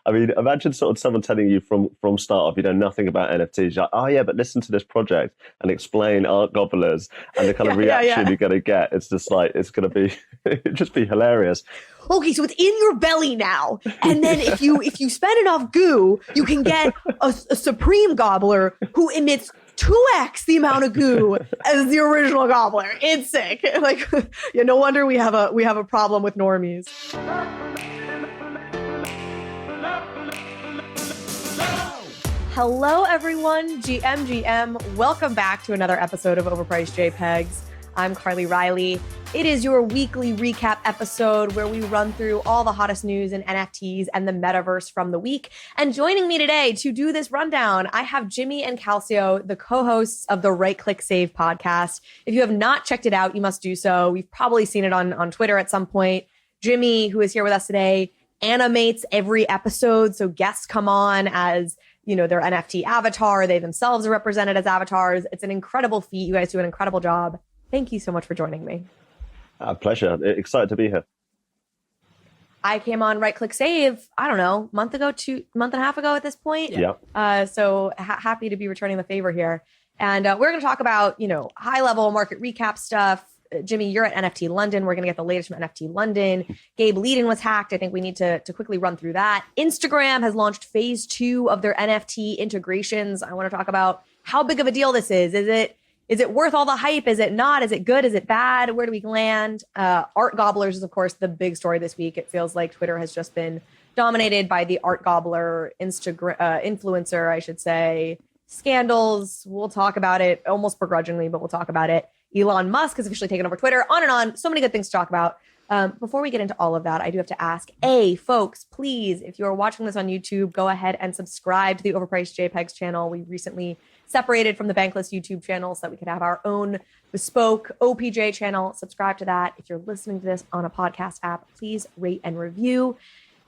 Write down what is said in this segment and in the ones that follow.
I mean, imagine sort of someone telling you from start off, you know nothing about NFTs. You're like, oh yeah, but listen to this project and explain art gobblers and the kind of reaction you're going to get. It's just like, it's going to be, it'd just be hilarious. Okay, so it's in your belly now. And then if you spend enough goo, you can get a supreme gobbler who emits 2x the amount of goo as the original gobbler. It's sick. Like, yeah, no wonder we have a problem with normies. Hello, everyone. GM. Welcome back to another episode of Overpriced JPEGZ. I'm Carly Riley. It is your weekly recap episode where we run through all the hottest news in NFTs and the metaverse from the week. And joining me today to do this rundown, I have Jimmy and Calcio, the co-hosts of the Right Click Save podcast. If you have not checked it out, you must do so. We've probably seen it on Twitter at some point. Jimmy, who is here with us today, animates every episode. So guests come on as, you know, their NFT avatar. They themselves are represented as avatars. It's an incredible feat. You guys do an incredible job. Thank you so much for joining me. Pleasure. Excited to be here. I came on Right Click Save, I don't know, month and a half ago at this point. Yeah. So happy to be returning the favor here. And we're going to talk about, you know, high level market recap stuff. Jimmy, you're at NFT London. We're going to get the latest from NFT London. Gabe, Leydon was hacked. I think we need to quickly run through that. Instagram has launched phase 2 of their NFT integrations. I want to talk about how big of a deal this is. Is it worth all the hype? Is it not? Is it good? Is it bad? Where do we land? Art Gobblers is, of course, the big story this week. It feels like Twitter has just been dominated by the art gobbler influencer, I should say. Scandals. We'll talk about it almost begrudgingly, but we'll talk about it. Elon Musk has officially taken over Twitter. On and on. So many good things to talk about. Before we get into all of that, I do have to ask, folks, please, if you're watching this on YouTube, go ahead and subscribe to the Overpriced JPEGZ channel. We recently separated from the Bankless YouTube channel so that we could have our own bespoke OPJ channel. Subscribe to that. If you're listening to this on a podcast app, please rate and review.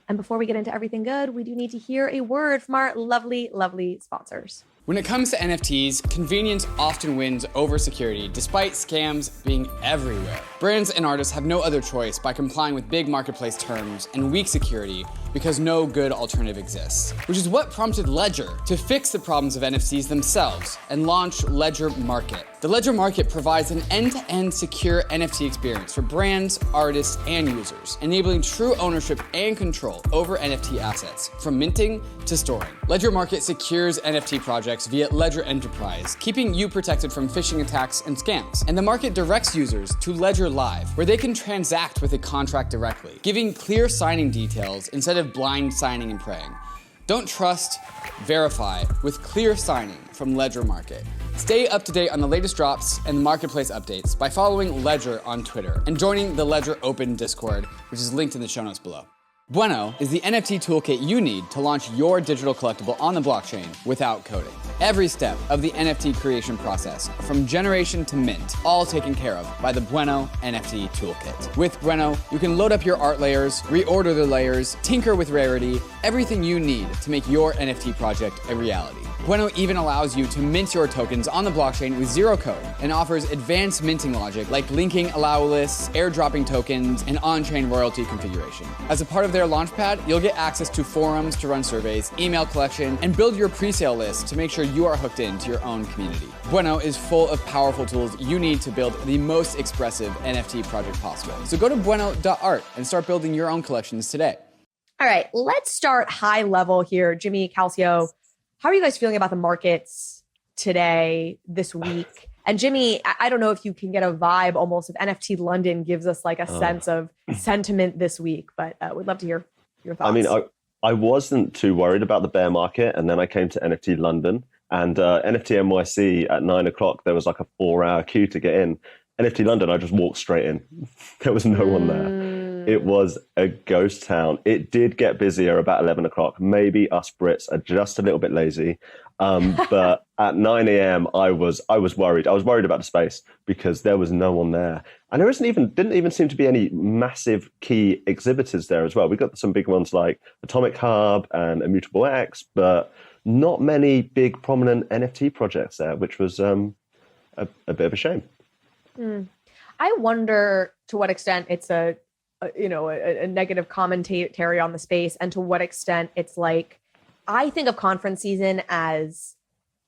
And before we get into everything good, we do need to hear a word from our lovely, lovely sponsors. When it comes to NFTs, convenience often wins over security, despite scams being everywhere. Brands and artists have no other choice by complying with big marketplace terms and weak security because no good alternative exists, which is what prompted Ledger to fix the problems of NFTs themselves and launch Ledger Market. The Ledger Market provides an end-to-end secure NFT experience for brands, artists, and users, enabling true ownership and control over NFT assets, from minting to storing. Ledger Market secures NFT projects via Ledger Enterprise, keeping you protected from phishing attacks and scams. And the market directs users to Ledger Live, where they can transact with a contract directly, giving clear signing details instead of blind signing and praying. Don't trust, verify with clear signing from Ledger Market. Stay up to date on the latest drops and marketplace updates by following Ledger on Twitter and joining the Ledger Open Discord, which is linked in the show notes below. BUENO is the NFT toolkit you need to launch your digital collectible on the blockchain without coding. Every step of the NFT creation process, from generation to mint, all taken care of by the BUENO NFT toolkit. With BUENO, you can load up your art layers, reorder the layers, tinker with rarity, everything you need to make your NFT project a reality. BUENO even allows you to mint your tokens on the blockchain with zero code and offers advanced minting logic like linking allow lists, airdropping tokens, and on-chain royalty configuration. As a part of their launchpad, you'll get access to forums to run surveys, email collection, and build your pre-sale list to make sure you are hooked into your own community. BUENO is full of powerful tools you need to build the most expressive NFT project possible. So go to bueno.art and start building your own collections today. All right, let's start high level here. Jimmy, Calcio, how are you guys feeling about the markets today, this week? And Jimmy, I don't know if you can get a vibe almost if NFT London gives us like a sense of sentiment this week, but we'd love to hear your thoughts. I mean, I wasn't too worried about the bear market, and then I came to NFT London and NFT NYC at 9 o'clock. There was like a 4-hour queue to get in. NFT London, I just walked straight in. There was no one there. It was a ghost town. It did get busier about 11 o'clock. Maybe us Brits are just a little bit lazy. But at 9 a.m., I was worried. I was worried about the space because there was no one there. And there didn't even seem to be any massive key exhibitors there as well. We got some big ones like Atomic Hub and Immutable X, but not many big prominent NFT projects there, which was a bit of a shame. I wonder to what extent it's a a negative commentary on the space, and to what extent it's like, I think of conference season as,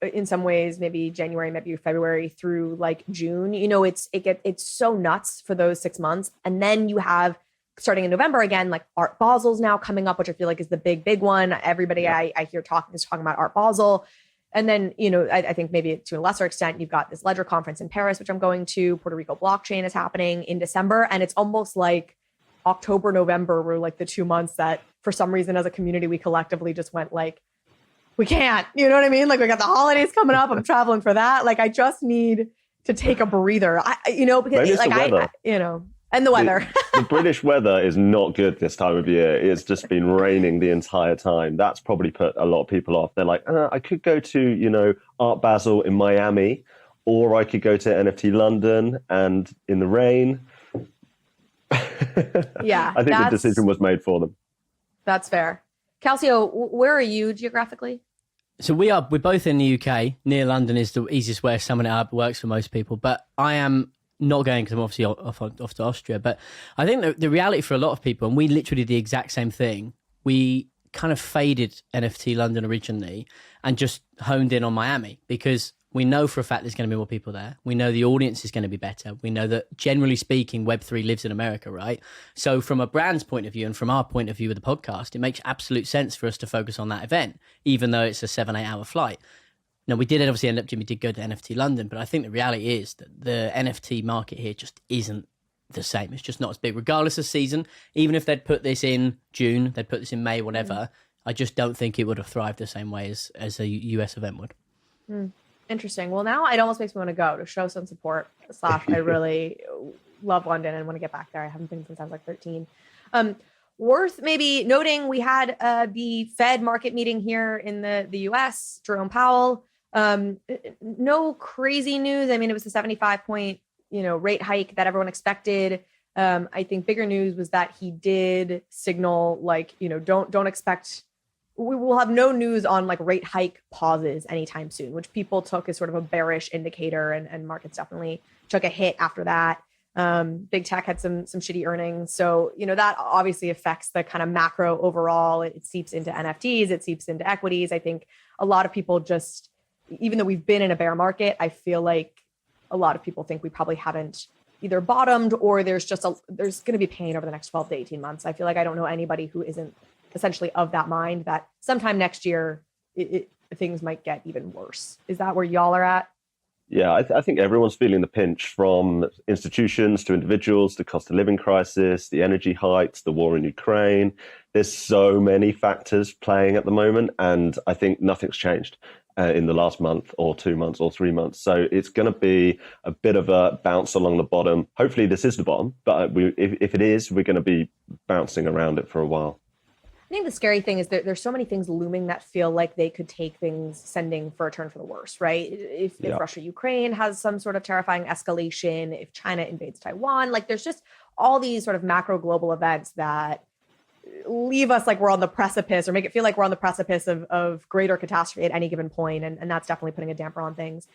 in some ways, maybe January, maybe February through like June. It's so nuts for those 6 months. And then you have, starting in November again, like Art Basel's now coming up, which I feel like is the big one. Everybody I hear is talking about Art Basel. And then, I think maybe to a lesser extent, you've got this Ledger conference in Paris, which I'm going to. Puerto Rico blockchain is happening in December. And it's almost like October, November were like the 2 months that for some reason as a community, we collectively just went like, we can't, you know what I mean? Like we got the holidays coming up. I'm traveling for that. Like I just need to take a breather, because like and the weather. The British weather is not good this time of year. It's just been raining the entire time. That's probably put a lot of people off. They're like, I could go to, Art Basel in Miami, or I could go to NFT London and in the rain. Yeah. I think the decision was made for them. That's fair. Calcio, where are you geographically? So we're both in the UK. Near London is the easiest way of summing it up. It works for most people. But I am not going because I'm obviously off to Austria. But I think the reality for a lot of people, and we literally did the exact same thing, we kind of faded NFT London originally and just honed in on Miami because we know for a fact there's going to be more people there. We know the audience is going to be better. We know that generally speaking, Web3 lives in America, right? So from a brand's point of view and from our point of view with the podcast, it makes absolute sense for us to focus on that event, even though it's a 7-8 hour flight. Now, we did obviously Jimmy did go to NFT London, but I think the reality is that the NFT market here just isn't the same. It's just not as big, regardless of season. Even if they'd put this in June, they'd put this in May, whatever, I just don't think it would have thrived the same way as a US event would. Interesting. Well, now it almost makes me want to go to show some support. / I really love London and want to get back there. I haven't been since I was like 13. Worth maybe noting, we had the Fed market meeting here in the US, Jerome Powell. No crazy news. I mean, it was the 75-point, rate hike that everyone expected. I think bigger news was that he did signal like, don't expect, we will have no news on like rate hike pauses anytime soon, which people took as sort of a bearish indicator, and markets definitely took a hit after that. Big tech had some shitty earnings. So, that obviously affects the kind of macro overall. It seeps into NFTs, it seeps into equities. I think a lot of people just, even though we've been in a bear market, I feel like a lot of people think we probably haven't either bottomed or there's going to be pain over the next 12 to 18 months. I feel like I don't know anybody who isn't essentially of that mind that sometime next year, things might get even worse. Is that where y'all are at? Yeah, I think everyone's feeling the pinch, from institutions to individuals, the cost of living crisis, the energy hikes, the war in Ukraine. There's so many factors playing at the moment, and I think nothing's changed in the last month or 2 months or 3 months. So it's going to be a bit of a bounce along the bottom. Hopefully this is the bottom, but if it is, we're going to be bouncing around it for a while. I think the scary thing is that there's so many things looming that feel like they could take things sending for a turn for the worse, right? If Russia-Ukraine has some sort of terrifying escalation, if China invades Taiwan, like there's just all these sort of macro global events that leave us like we're on the precipice, or make it feel like we're on the precipice of greater catastrophe at any given point. And that's definitely putting a damper on things.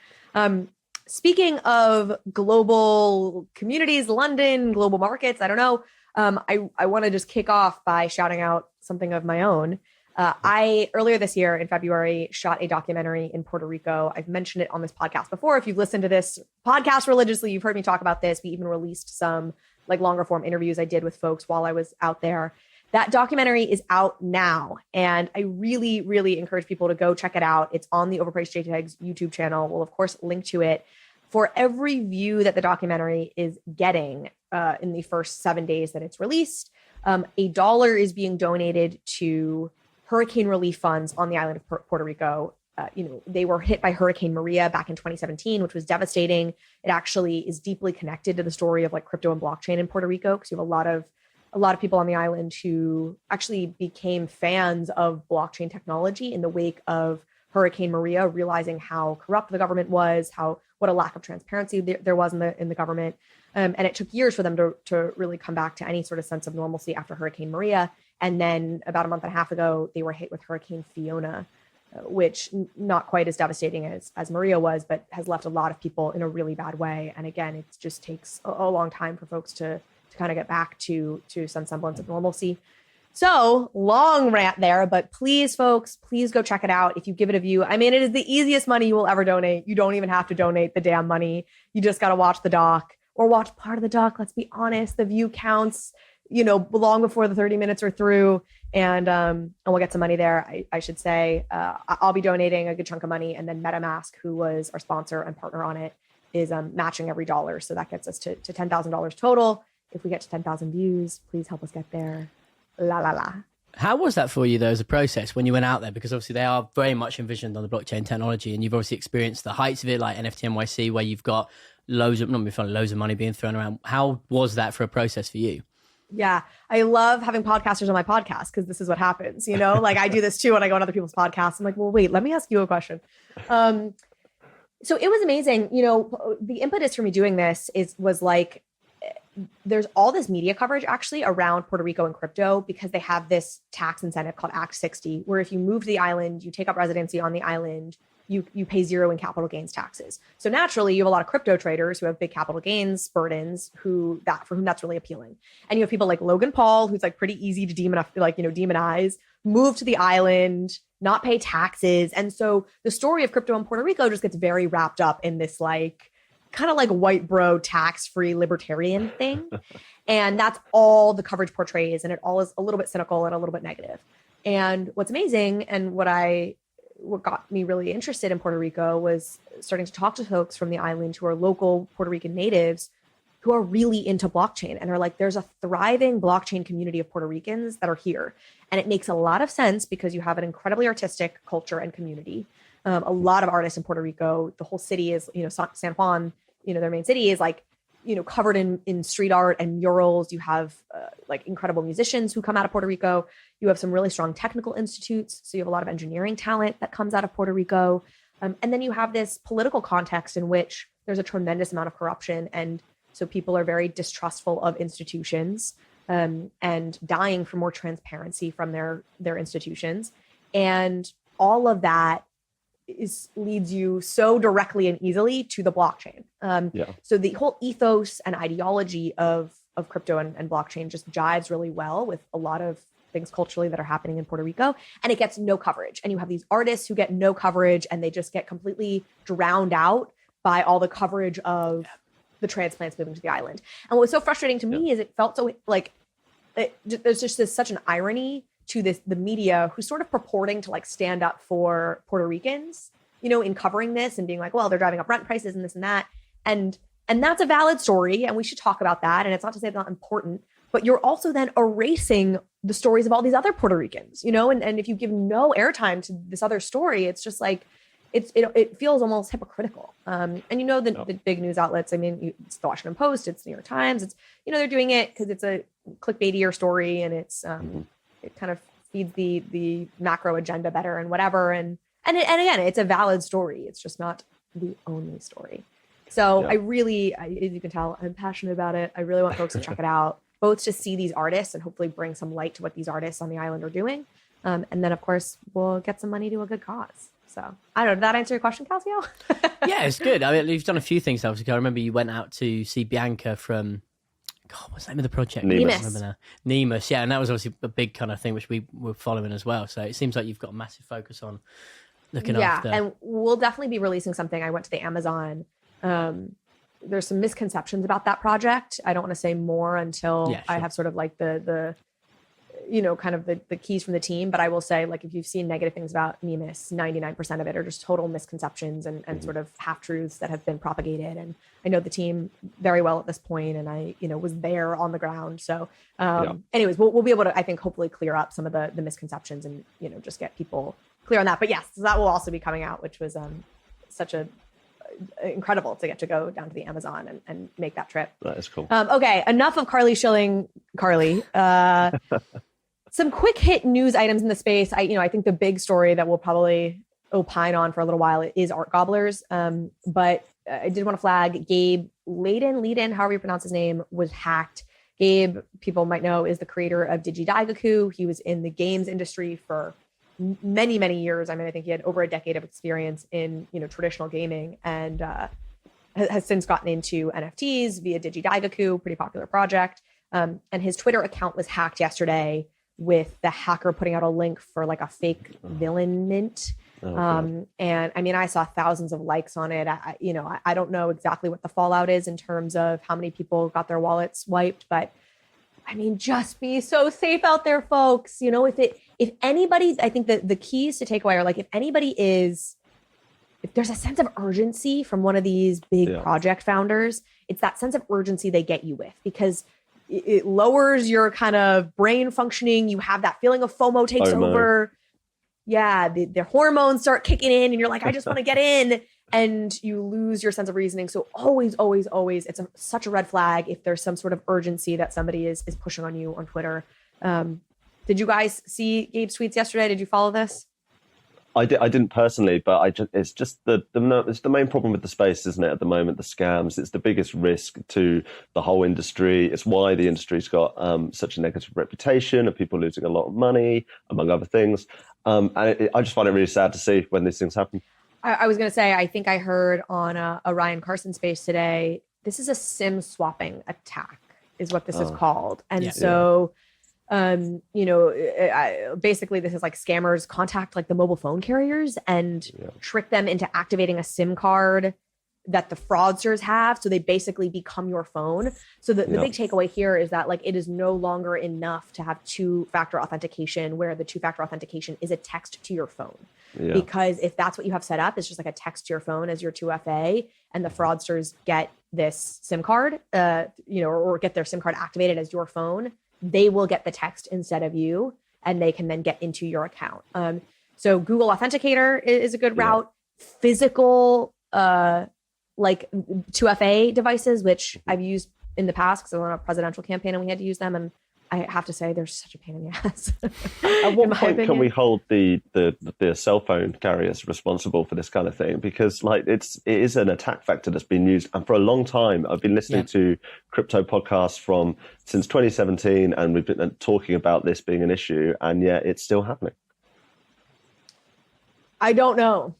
Speaking of global communities, London, global markets, I don't know. I want to just kick off by shouting out something of my own. I, earlier this year in February, shot a documentary in Puerto Rico. I've mentioned it on this podcast before. If you've listened to this podcast religiously, you've heard me talk about this. We even released some like longer form interviews I did with folks while I was out there. That documentary is out now, and I really, really encourage people to go check it out. It's on the Overpriced JPEGZ YouTube channel. We'll, of course, link to it. For every view that the documentary is getting in the first 7 days that it's released, $1 is being donated to hurricane relief funds on the island of Puerto Rico. They were hit by Hurricane Maria back in 2017, which was devastating. It actually is deeply connected to the story of like crypto and blockchain in Puerto Rico, because you have a lot of people on the island who actually became fans of blockchain technology in the wake of Hurricane Maria, realizing how corrupt the government was, what a lack of transparency there was in the government. And it took years for them to really come back to any sort of sense of normalcy after Hurricane Maria. And then about a month and a half ago, they were hit with Hurricane Fiona, which not quite as devastating as Maria was, but has left a lot of people in a really bad way. And again, it just takes a long time for folks to kind of get back to some semblance of normalcy. So long rant there, but please, folks, please go check it out. If you give it a view, I mean, it is the easiest money you will ever donate. You don't even have to donate the damn money. You just got to watch the doc or watch part of the doc. Let's be honest. The view counts, long before the 30 minutes are through, and we'll get some money there. I should say, I'll be donating a good chunk of money, and then MetaMask, who was our sponsor and partner on it, is matching every dollar. So that gets us to $10,000 total. If we get to 10,000 views, please help us get there. La la la. How was that for you though as a process when you went out there? Because obviously they are very much envisioned on the blockchain technology, and you've obviously experienced the heights of it, like NFT NYC, where you've got loads of money being thrown around. How was that for a process for you? Yeah, I love having podcasters on my podcast because this is what happens. Like I do this too when I go on other people's podcasts. I'm like, well, wait, let me ask you a question. So it was amazing. The impetus for me doing this was like, there's all this media coverage actually around Puerto Rico and crypto because they have this tax incentive called Act 60, where if you move to the island, you take up residency on the island, you pay zero in capital gains taxes. So naturally, you have a lot of crypto traders who have big capital gains burdens for whom that's really appealing. And you have people like Logan Paul, who's like pretty easy to demonize, move to the island, not pay taxes. And so the story of crypto in Puerto Rico just gets very wrapped up in this kind of like white bro tax-free libertarian thing. And that's all the coverage portrays. And it all is a little bit cynical and a little bit negative. And what's amazing and what got me really interested in Puerto Rico was starting to talk to folks from the island who are local Puerto Rican natives who are really into blockchain and are like, there's a thriving blockchain community of Puerto Ricans that are here. And it makes a lot of sense because you have an incredibly artistic culture and community. A lot of artists in Puerto Rico, the whole city is, San Juan, their main city is covered in street art and murals. You have incredible musicians who come out of Puerto Rico. You have some really strong technical institutes. So you have a lot of engineering talent that comes out of Puerto Rico. And then you have this political context in which there's a tremendous amount of corruption. And so people are very distrustful of institutions and dying for more transparency from their institutions. And all of that leads you so directly and easily to the blockchain. So the whole ethos and ideology of crypto and blockchain just jives really well with a lot of things culturally that are happening in Puerto Rico, and it gets no coverage. And you have these artists who get no coverage, and they just get completely drowned out by all the coverage of the transplants moving to the island. And what was so frustrating to me is it felt so there's just such an irony to the media who's sort of purporting to stand up for Puerto Ricans, in covering this and being like, well, they're driving up rent prices and this and that. And that's a valid story. And we should talk about that. And it's not to say it's not important, but you're also then erasing the stories of all these other Puerto Ricans, and if you give no airtime to this other story, it's just it feels almost hypocritical. And the big news outlets, it's the Washington Post, it's the New York Times, it's, they're doing it because it's a clickbaitier story and it's, it kind of feeds the macro agenda better and whatever. And again, it's a valid story. It's just not the only story. So I really, as you can tell, I'm passionate about it. I really want folks to check it out, both to see these artists and hopefully bring some light to what these artists on the island are doing. And then of course we'll get some money to a good cause. So I don't know, did that answer your question, Calcio? Yeah, it's good. You've done a few things. Obviously, I remember you went out to see Bianca from, what's the name of the project? Nemus. Yeah, and that was obviously a big kind of thing which we were following as well. So it seems like you've got a massive focus on looking after. Yeah, and we'll definitely be releasing something. I went to the Amazon. There's some misconceptions about that project. I don't want to say more until I have sort of the kind of the keys from the team. But I will say, if you've seen negative things about Nemus, 99% of it are just total misconceptions and sort of half-truths that have been propagated. And I know the team very well at this point, and I, was there on the ground. So anyways, we'll be able to, I think, hopefully clear up some of the misconceptions and, just get people clear on that. But yes, that will also be coming out, which was such a incredible to get to go down to the Amazon and make that trip. That is cool. Okay, enough of Carly shilling Carly. Some quick hit news items in the space. I think the big story that we'll probably opine on for a little while is art gobblers. But I did want to flag Gabe Leydon, however you pronounce his name, was hacked. Gabe, people might know, is the creator of Digidaigaku. He was in the games industry for many, many years. I think he had over a decade of experience in, traditional gaming, and has since gotten into NFTs via Digidaigaku, pretty popular project. And his Twitter account was hacked yesterday with the hacker putting out a link for like a fake villain mint. And I mean, I saw thousands of likes on it. I don't know exactly what the fallout is in terms of how many people got their wallets wiped, but I mean, just be so safe out there, folks. You know, if anybody, I think that the keys to take away are like, if there's a sense of urgency from one of these big project founders, it's that sense of urgency they get you with, because it lowers your kind of brain functioning. You have that feeling of FOMO takes over. Yeah, the hormones start kicking in and you're like, I just want to get in, and you lose your sense of reasoning. So always, always, always, it's such a red flag if there's some sort of urgency that somebody is pushing on you on Twitter. Did you guys see Gabe's tweets yesterday? Did you follow this? I didn't personally, but it's just it's the main problem with the space, isn't it? At the moment, the scams, it's the biggest risk to the whole industry. It's why the industry's got such a negative reputation, of people losing a lot of money, among other things. I just find it really sad to see when these things happen. I was going to say, I think I heard on a Ryan Carson space today, this is a SIM swapping attack is what this is called. And basically this is like scammers contact like the mobile phone carriers and trick them into activating a SIM card that the fraudsters have. So they basically become your phone. So the big takeaway here is that like, it is no longer enough to have two-factor authentication, where the two-factor authentication is a text to your phone. Because if that's what you have set up, it's just like a text to your phone as your 2FA, and the fraudsters get this SIM card, or get their SIM card activated as your phone, they will get the text instead of you, and they can then get into your account. So Google Authenticator is a good route. Physical, like 2FA devices, which I've used in the past because I was on a presidential campaign and we had to use them. And I have to say, they're such a pain in the ass. At what point can we hold the cell phone carriers responsible for this kind of thing? Because like it is an attack vector that's been used, and for a long time, I've been listening to crypto podcasts since 2017, and we've been talking about this being an issue, and yet it's still happening. I don't know.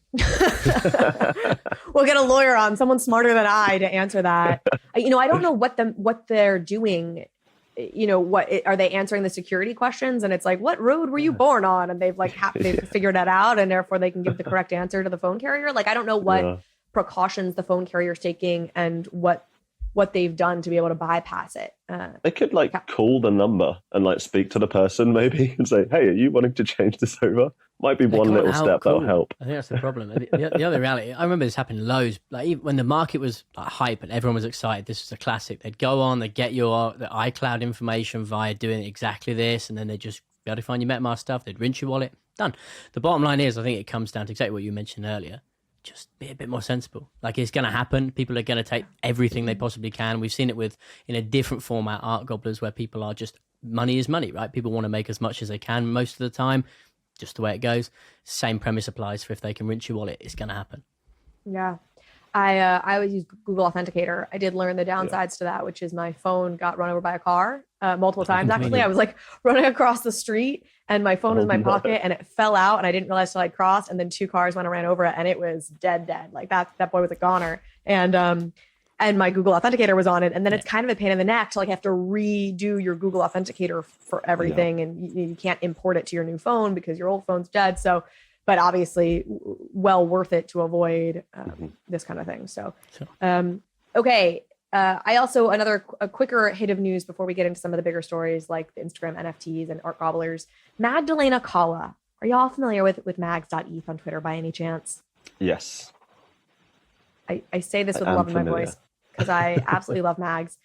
We'll get a lawyer on, someone smarter than I, to answer that. I don't know what they're doing. Are they answering the security questions? And it's like, what road were you born on? And they've they've figured that out, and therefore they can give the correct answer to the phone carrier. Like, I don't know what precautions the phone carrier is taking and what they've done to be able to bypass it. They could call the number and speak to the person maybe and say, hey, are you wanting to change this over? Might be one little step that'll help. I think that's the problem. The other reality, I remember this happened loads. Like, even when the market was hype and everyone was excited, this was a classic. They'd go on, they'd get the iCloud information via doing exactly this, and then they'd just be able to find your MetaMask stuff. They'd rinse your wallet. Done. The bottom line is, I think it comes down to exactly what you mentioned earlier. Just be a bit more sensible. Like, it's going to happen. People are going to take everything they possibly can. We've seen it in a different format, art gobblers, where people are just, money is money, right? People want to make as much as they can most of the time. Just the way it goes. Same premise applies for if they can rinse your wallet, it's going to happen. Yeah. I always use Google Authenticator. I did learn the downsides to that, which is my phone got run over by a car multiple times. Actually, I was running across the street and my phone was in my pocket and it fell out, and I didn't realize till I crossed, and then two cars went and ran over it, and it was dead. Like that boy was a goner. And my Google Authenticator was on it. And then it's kind of a pain in the neck to have to redo your Google Authenticator for everything. And you can't import it to your new phone because your old phone's dead. So, but obviously well worth it to avoid this kind of thing. So, okay. I also, a quicker hit of news before we get into some of the bigger stories like the Instagram NFTs and art gobblers. Magdalena Kala. Are y'all familiar with mags.eth on Twitter by any chance? Yes. I say this with love in my voice because I absolutely love Mags.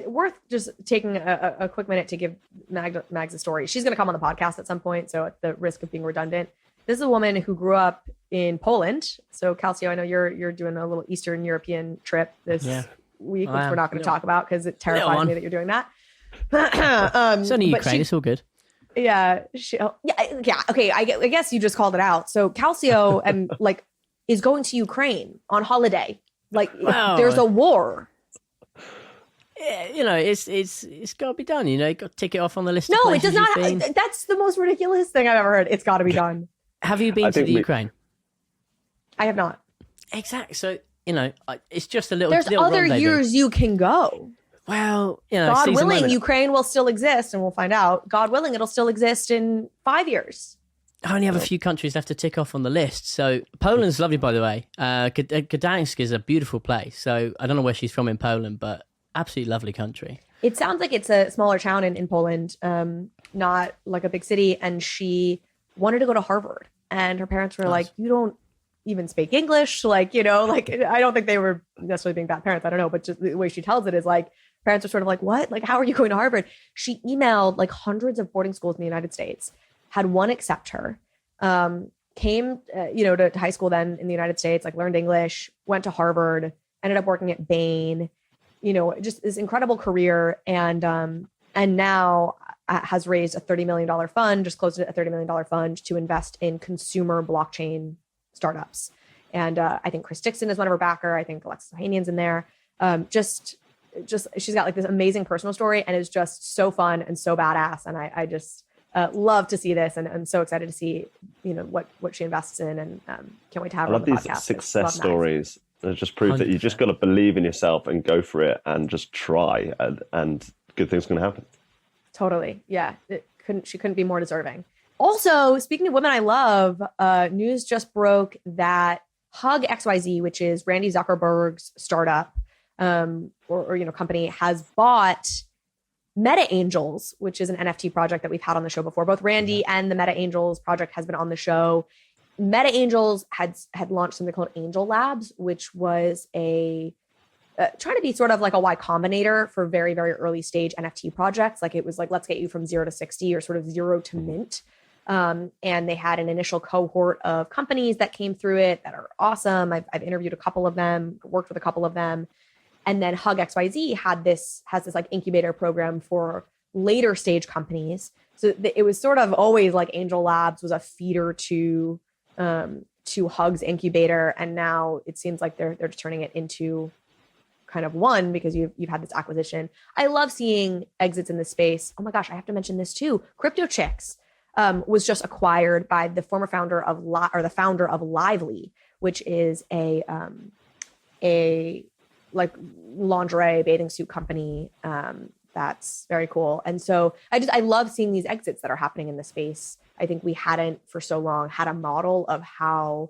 Worth just taking a quick minute to give Mags a story. She's going to come on the podcast at some point, so at the risk of being redundant, this is a woman who grew up in Poland. So, Calcio, I know you're doing a little Eastern European trip this week, which we're not going to talk about because it terrifies me that you're doing that. It's only Ukraine. It's all good. Yeah. Okay. I guess you just called it out. So, Calcio and is going to Ukraine on holiday. There's a war. Yeah, it's got to be done. You got to tick it off on the list. No, it does not. That's the most ridiculous thing I've ever heard. It's got to be done. Have you been to the Ukraine? I have not. Exactly. So it's just a little. There's little other years you can go. Well, you know, God seize the willing, moment. Ukraine will still exist, and we'll find out. God willing, it'll still exist in 5 years. I only have a few countries left to tick off on the list. So Poland's lovely, by the way. Gdansk is a beautiful place. So I don't know where she's from in Poland, but absolutely lovely country. It sounds like it's a smaller town in Poland, not like a big city. And she wanted to go to Harvard. And her parents were like, you don't even speak English. Like, you know, like, I don't think they were necessarily being bad parents. I don't know. But just the way she tells it is like, parents are sort of like, what? Like, how are you going to Harvard? She emailed like hundreds of boarding schools in the United States, had one accept her, came, to high school then in the United States, like learned English, went to Harvard, ended up working at Bain, just this incredible career. And now has raised a $30 million fund, just closed a $30 million fund to invest in consumer blockchain startups. And I think Chris Dixon is one of her backer. I think Alexis Ohanian's in there. Just she's got like this amazing personal story and is just so fun and so badass. And I just love to see this, and I'm so excited to see, what she invests in, and can't wait to have her on the podcast. I love these success stories. They just prove that you just got to believe in yourself and go for it and just try, and good things can happen. Totally. Yeah. She couldn't be more deserving. Also, speaking of women I love, news just broke that Hug XYZ, which is Randy Zuckerberg's startup, or company, has bought Meta Angels, which is an NFT project that we've had on the show before. Both Randy and the Meta Angels project has been on the show. Meta Angels had launched something called Angel Labs, which was trying to be sort of like a Y Combinator for very, very early stage NFT projects. Like it was like, let's get you from 0 to 60 or sort of 0 to mint. And they had an initial cohort of companies that came through it that are awesome. I've interviewed a couple of them, worked with a couple of them. And then Hug XYZ has this like incubator program for later stage companies. So it was sort of always like Angel Labs was a feeder to Hug's incubator. And now it seems like they're just turning it into kind of one, because you've had this acquisition. I love seeing exits in this space. Oh my gosh, I have to mention this too. CRYPTEX was just acquired by the former founder of the founder of Lively, which is a like lingerie bathing suit company. That's very cool. And so I love seeing these exits that are happening in the space. I think we hadn't for so long had a model of how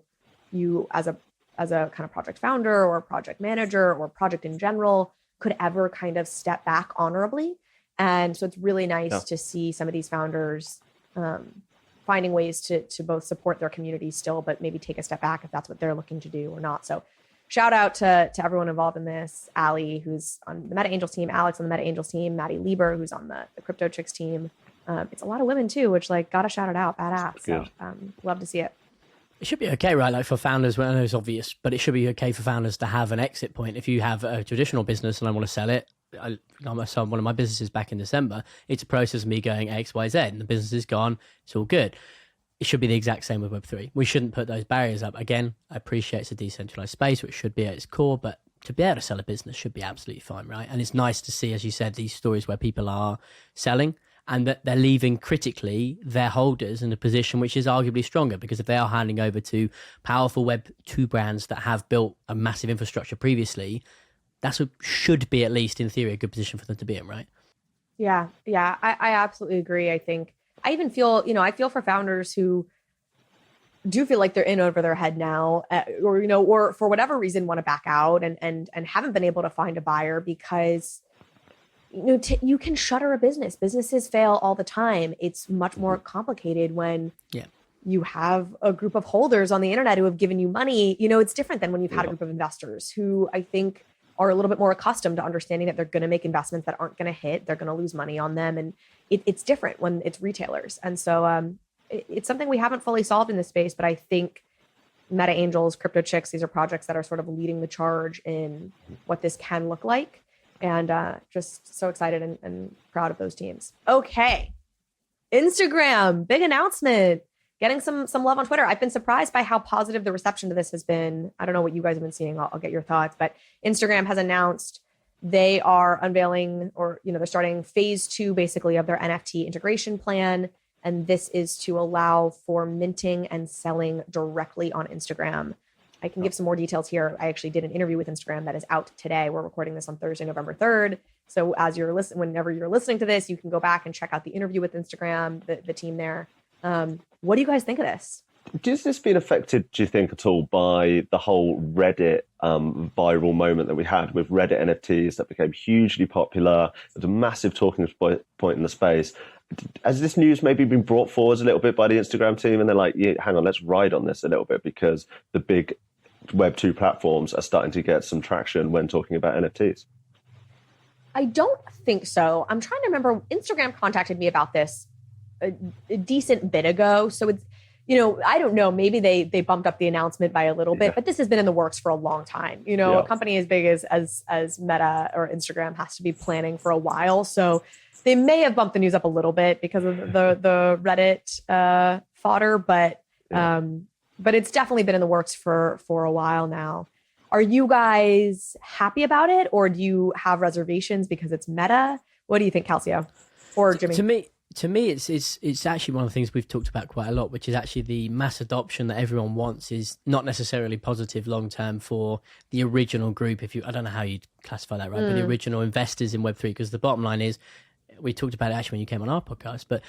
you as a kind of project founder or project manager or project in general could ever kind of step back honorably. And so it's really nice to see some of these founders finding ways to both support their community still, but maybe take a step back if that's what they're looking to do or not. So shout out to everyone involved in this. Ali, who's on the Meta Angels team, Alex on the Meta Angels team, Maddie Lieber, who's on the CryptoChicks team. It's a lot of women too, which like gotta shout it out, badass. So love to see it. It should be okay, right? Like for founders, well, I know it's obvious, but it should be okay for founders to have an exit point. If you have a traditional business and I want to sell it, I sold one of my businesses back in December. It's a process of me going X, Y, Z, and the business is gone. It's all good. It should be the exact same with Web3. We shouldn't put those barriers up. Again, I appreciate it's a decentralized space, which should be at its core, but to be able to sell a business should be absolutely fine, right? And it's nice to see, as you said, these stories where people are selling and that they're leaving critically their holders in a position which is arguably stronger, because if they are handing over to powerful Web2 brands that have built a massive infrastructure previously, should be, at least in theory, a good position for them to be in, right? Yeah, I absolutely agree. I think I even feel, I feel for founders who do feel like they're in over their head now, or for whatever reason want to back out and haven't been able to find a buyer because, you can shutter a business. Businesses fail all the time. It's much more complicated when you have a group of holders on the internet who have given you money. It's different than when you've had a group of investors who I think are a little bit more accustomed to understanding that they're going to make investments that aren't going to hit. They're going to lose money on them. And it's different when it's retailers. And so it's something we haven't fully solved in this space, but I think Meta Angels, CryptoChicks, these are projects that are sort of leading the charge in what this can look like. And just so excited and proud of those teams. Okay. Instagram, big announcement. Getting some love on Twitter. I've been surprised by how positive the reception to this has been. I don't know what you guys have been seeing. I'll get your thoughts. But Instagram has announced they are unveiling, or they're starting phase 2 basically of their NFT integration plan. And this is to allow for minting and selling directly on Instagram. I can give some more details here. I actually did an interview with Instagram that is out today. We're recording this on Thursday, November 3rd. So whenever you're listening to this, you can go back and check out the interview with Instagram, the team there. What do you guys think of this? Has this been affected, do you think, at all by the whole Reddit viral moment that we had with Reddit NFTs that became hugely popular? It was a massive talking point in the space. Has this news maybe been brought forward a little bit by the Instagram team? And they're like, yeah, hang on, let's ride on this a little bit because the big Web2 platforms are starting to get some traction when talking about NFTs. I don't think so. I'm trying to remember. Instagram contacted me about this a decent bit ago. So it's, I don't know. Maybe they bumped up the announcement by a little bit, but this has been in the works for a long time. A company as big as Meta or Instagram has to be planning for a while. So they may have bumped the news up a little bit because of the Reddit fodder, but it's definitely been in the works for a while now. Are you guys happy about it, or do you have reservations because it's Meta? What do you think, Calcio or Jimmy? To me, it's actually one of the things we've talked about quite a lot, which is actually the mass adoption that everyone wants is not necessarily positive long term for the original group. I don't know how you'd classify that, right? But the original investors in Web3, because the bottom line is, we talked about it actually when you came on our podcast, but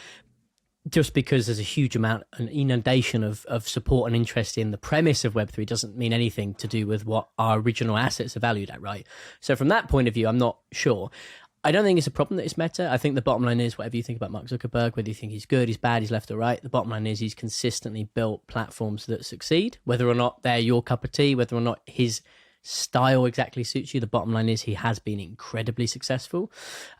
just because there's a huge amount, an inundation of support and interest in the premise of Web3 doesn't mean anything to do with what our original assets are valued at, right? So from that point of view, I'm not sure. I don't think it's a problem that it's Meta. I think the bottom line is, whatever you think about Mark Zuckerberg, whether you think he's good, he's bad, he's left or right, the bottom line is he's consistently built platforms that succeed. Whether or not they're your cup of tea, whether or not his style exactly suits you, the bottom line is he has been incredibly successful.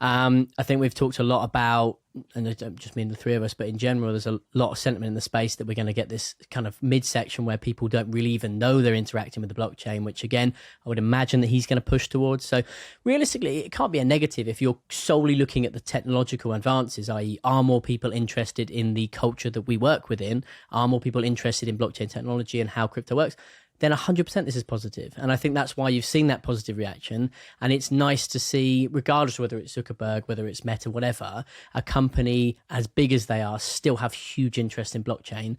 I think we've talked a lot about, and I don't just mean the three of us, but in general, there's a lot of sentiment in the space that we're going to get this kind of midsection where people don't really even know they're interacting with the blockchain, which again, I would imagine that he's going to push towards. So realistically, it can't be a negative if you're solely looking at the technological advances, i.e. are more people interested in the culture that we work within? Are more people interested in blockchain technology and how crypto works? Then 100% this is positive. And I think that's why you've seen that positive reaction. And it's nice to see, regardless of whether it's Zuckerberg, whether it's Meta, whatever, a company as big as they are still have huge interest in blockchain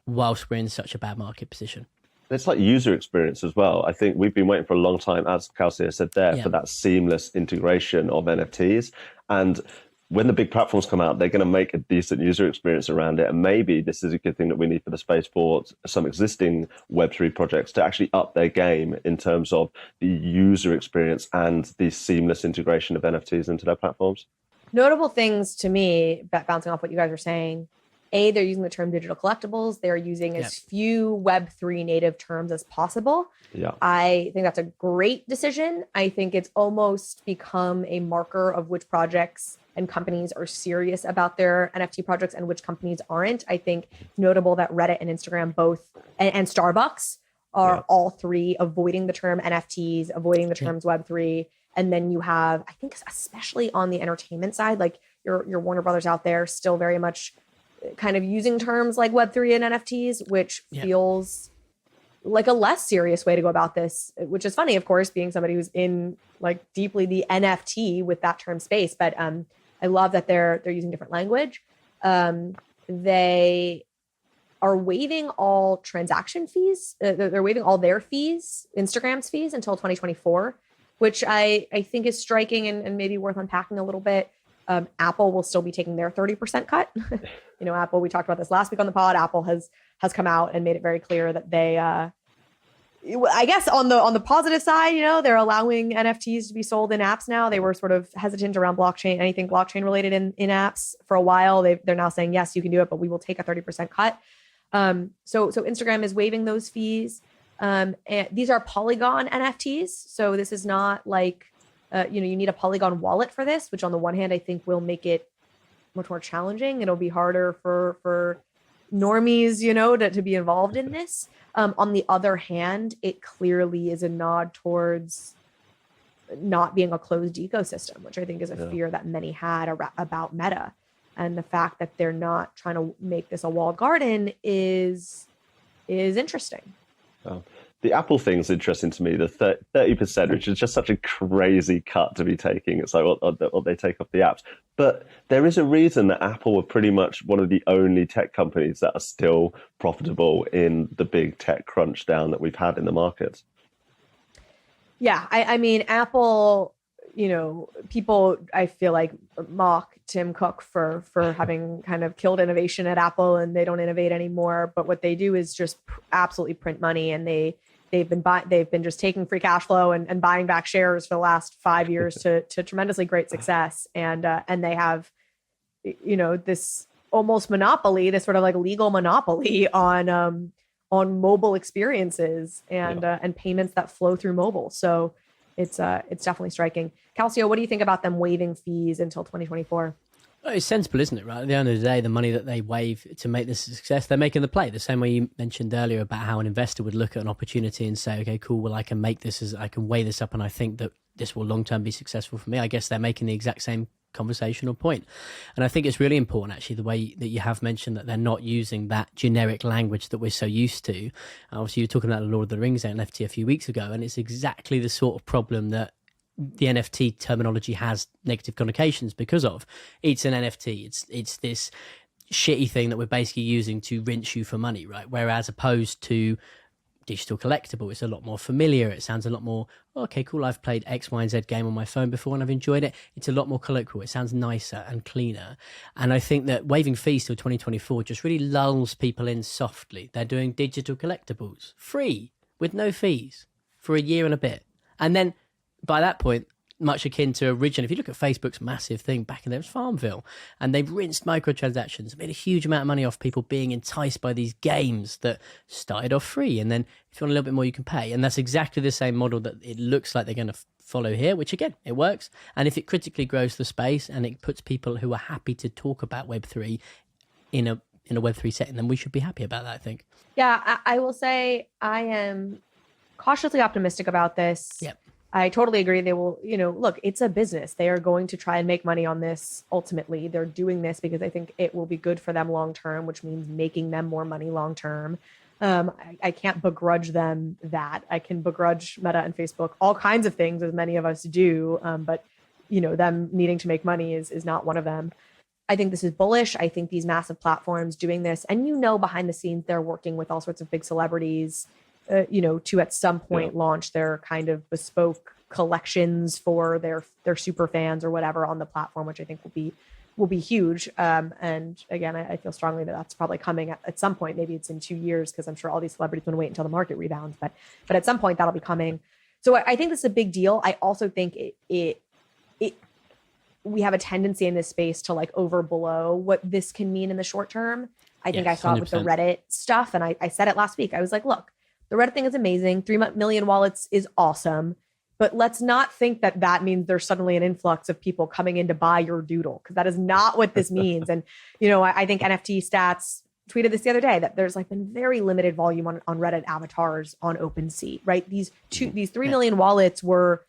whilst we're in such a bad market position. It's like user experience as well. I think we've been waiting for a long time, as Calcia said there, for that seamless integration of NFTs. And when the big platforms come out, they're going to make a decent user experience around it. And maybe this is a good thing that we need for the space for some existing Web3 projects to actually up their game in terms of the user experience and the seamless integration of NFTs into their platforms. Notable things to me, bouncing off what you guys are saying. A, they're using the term digital collectibles. They're using as few Web3 native terms as possible. Yeah, I think that's a great decision. I think it's almost become a marker of which projects and companies are serious about their NFT projects and which companies aren't. I think it's notable that Reddit and Instagram both, and Starbucks are all three avoiding the term NFTs, avoiding the terms Web3. And then you have, I think, especially on the entertainment side, like your Warner Brothers out there still very much kind of using terms like Web3 and NFTs, which feels like a less serious way to go about this, which is funny, of course, being somebody who's in like deeply the NFT with that term space. But I love that they're using different language. They are waiving all transaction fees. They're waiving all their fees, Instagram's fees, until 2024, which I think is striking and maybe worth unpacking a little bit. Apple will still be taking their 30% cut. Apple, we talked about this last week on the pod. Apple has come out and made it very clear that they, I guess on the positive side, they're allowing NFTs to be sold in apps now. They were sort of hesitant around blockchain, anything blockchain related in apps for a while. They're now saying, yes, you can do it, but we will take a 30% cut. So Instagram is waiving those fees. And these are Polygon NFTs. So this is not like, you need a Polygon wallet for this, which on the one hand, I think will make it much more challenging. It'll be harder for normies, to be involved in this. On the other hand, it clearly is a nod towards not being a closed ecosystem, which I think is a fear that many had about Meta. And the fact that they're not trying to make this a walled garden is interesting. The Apple thing is interesting to me, the 30%, which is just such a crazy cut to be taking. It's like what they take off the apps. But there is a reason that Apple are pretty much one of the only tech companies that are still profitable in the big tech crunch down that we've had in the market. Yeah, I mean, Apple, people, I feel like, mock Tim Cook for having kind of killed innovation at Apple, and they don't innovate anymore. But what they do is just absolutely print money, and they've been just taking free cash flow and buying back shares for the last 5 years to tremendously great success. And they have, this almost monopoly, this sort of like legal monopoly on mobile experiences and payments that flow through mobile. So it's definitely striking. Calcio, what do you think about them waiving fees until 2024? Well, it's sensible, isn't it? Right, at the end of the day, the money that they waive to make this a success, they're making the play. The same way you mentioned earlier about how an investor would look at an opportunity and say, okay, cool, well, I can make this, I can weigh this up, and I think that this will long term be successful for me. I guess they're making the exact same conversational point. And I think it's really important, actually, the way that you have mentioned that they're not using that generic language that we're so used to. Obviously, you were talking about the Lord of the Rings NFT a few weeks ago, and it's exactly the sort of problem that the NFT terminology has negative connotations because of. It's an NFT. It's this shitty thing that we're basically using to rinse you for money, right? Whereas opposed to digital collectible, it's a lot more familiar. It sounds a lot more, okay, cool, I've played X, Y, and Z game on my phone before and I've enjoyed it. It's a lot more colloquial. It sounds nicer and cleaner. And I think that waiving fees till 2024 just really lulls people in softly. They're doing digital collectibles free with no fees for a year and a bit. And then by that point, much akin to Origin, if you look at Facebook's massive thing back in there, it was Farmville, and they've rinsed microtransactions, made a huge amount of money off people being enticed by these games that started off free, and then if you want a little bit more, you can pay. And that's exactly the same model that it looks like they're going to follow here, which again, it works. And if it critically grows the space and it puts people who are happy to talk about Web3 in a Web3 setting, then we should be happy about that, I think. Yeah, I will say I am cautiously optimistic about this. Yep. I totally agree. They will, look, it's a business. They are going to try and make money on this. Ultimately, they're doing this because I think it will be good for them long term, which means making them more money long term. I can't begrudge them that. I can begrudge Meta and Facebook all kinds of things, as many of us do. But them needing to make money is not one of them. I think this is bullish. I think these massive platforms doing this, and behind the scenes, they're working with all sorts of big celebrities, to at some point launch their kind of bespoke collections for their super fans or whatever on the platform, which I think will be huge. And again, I feel strongly that that's probably coming at some point. Maybe it's in 2 years, because I'm sure all these celebrities want to wait until the market rebounds. But at some point that'll be coming. So I think this is a big deal. I also think we have a tendency in this space to like overblow what this can mean in the short term. I think I saw 100%. It with the Reddit stuff, and I said it last week. I was like, look, the Reddit thing is amazing. 3 million wallets is awesome. But let's not think that means there's suddenly an influx of people coming in to buy your doodle, because that is not what this means. And, I think NFT Stats tweeted this the other day, that there's like been very limited volume on Reddit avatars on OpenSea, right? These 3 million wallets were,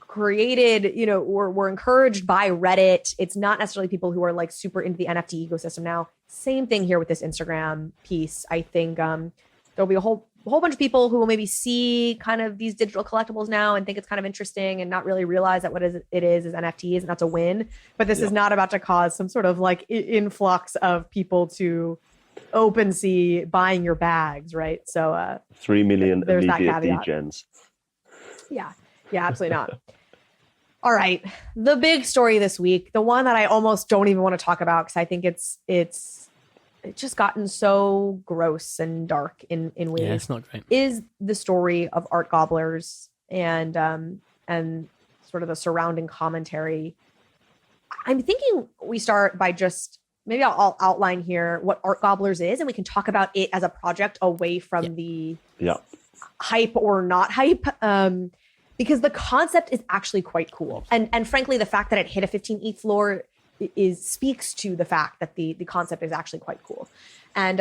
created, were encouraged by Reddit. It's not necessarily people who are like super into the NFT ecosystem now. Same thing here with this Instagram piece. I think, there'll be a whole bunch of people who will maybe see kind of these digital collectibles now and think it's kind of interesting and not really realize that what it is NFTs, and that's a win. But this is not about to cause some sort of like influx of people to OpenSea buying your bags, right? So 3 million there's immediate that caveat. degens. Yeah, absolutely not. All right, the big story this week, the one that I almost don't even want to talk about because I think it's just gotten so gross and dark in ways. Yeah, it's not great. Is the story of art gobblers and sort of the surrounding commentary. I'm thinking we start by just maybe I'll outline here what art gobblers is, and we can talk about it as a project away from the hype or not hype. Because the concept is actually quite cool. And frankly, the fact that it hit a 15 ETH floor speaks to the fact that the concept is actually quite cool. And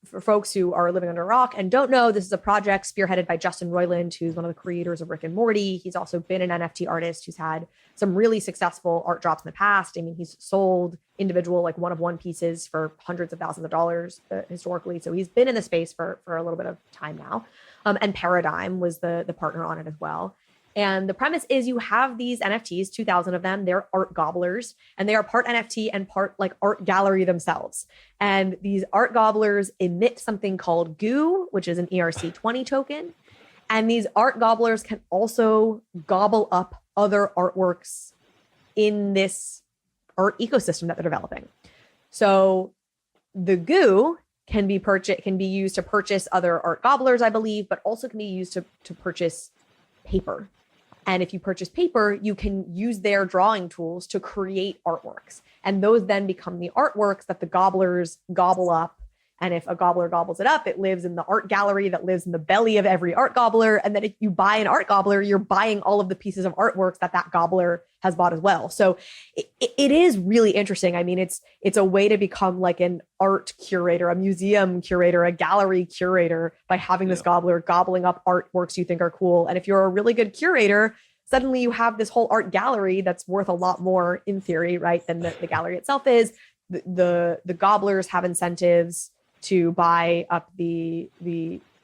for folks who are living under a rock and don't know, this is a project spearheaded by Justin Roiland, who's one of the creators of Rick and Morty. He's also been an NFT artist who's had some really successful art drops in the past. I mean, he's sold individual like one-of-one pieces for hundreds of thousands of dollars historically. So he's been in the space for a little bit of time now. And Paradigm was the partner on it as well. And the premise is you have these NFTs, 2,000 of them. They're art gobblers, and they are part NFT and part like art gallery themselves. And these art gobblers emit something called goo, which is an ERC20 token. And these art gobblers can also gobble up other artworks in this art ecosystem that they're developing. So the goo can be used to purchase other art gobblers, I believe, but also can be used to purchase paper. And if you purchase paper, you can use their drawing tools to create artworks. And those then become the artworks that the gobblers gobble up. And if a gobbler gobbles it up, it lives in the art gallery that lives in the belly of every art gobbler. And then if you buy an art gobbler, you're buying all of the pieces of artworks that gobbler has bought as well. So it is really interesting. I mean, it's a way to become like an art curator, a museum curator, a gallery curator by having this gobbler gobbling up artworks you think are cool. And if you're a really good curator, suddenly you have this whole art gallery that's worth a lot more in theory, right, than the gallery itself is. The gobblers have incentives to buy up the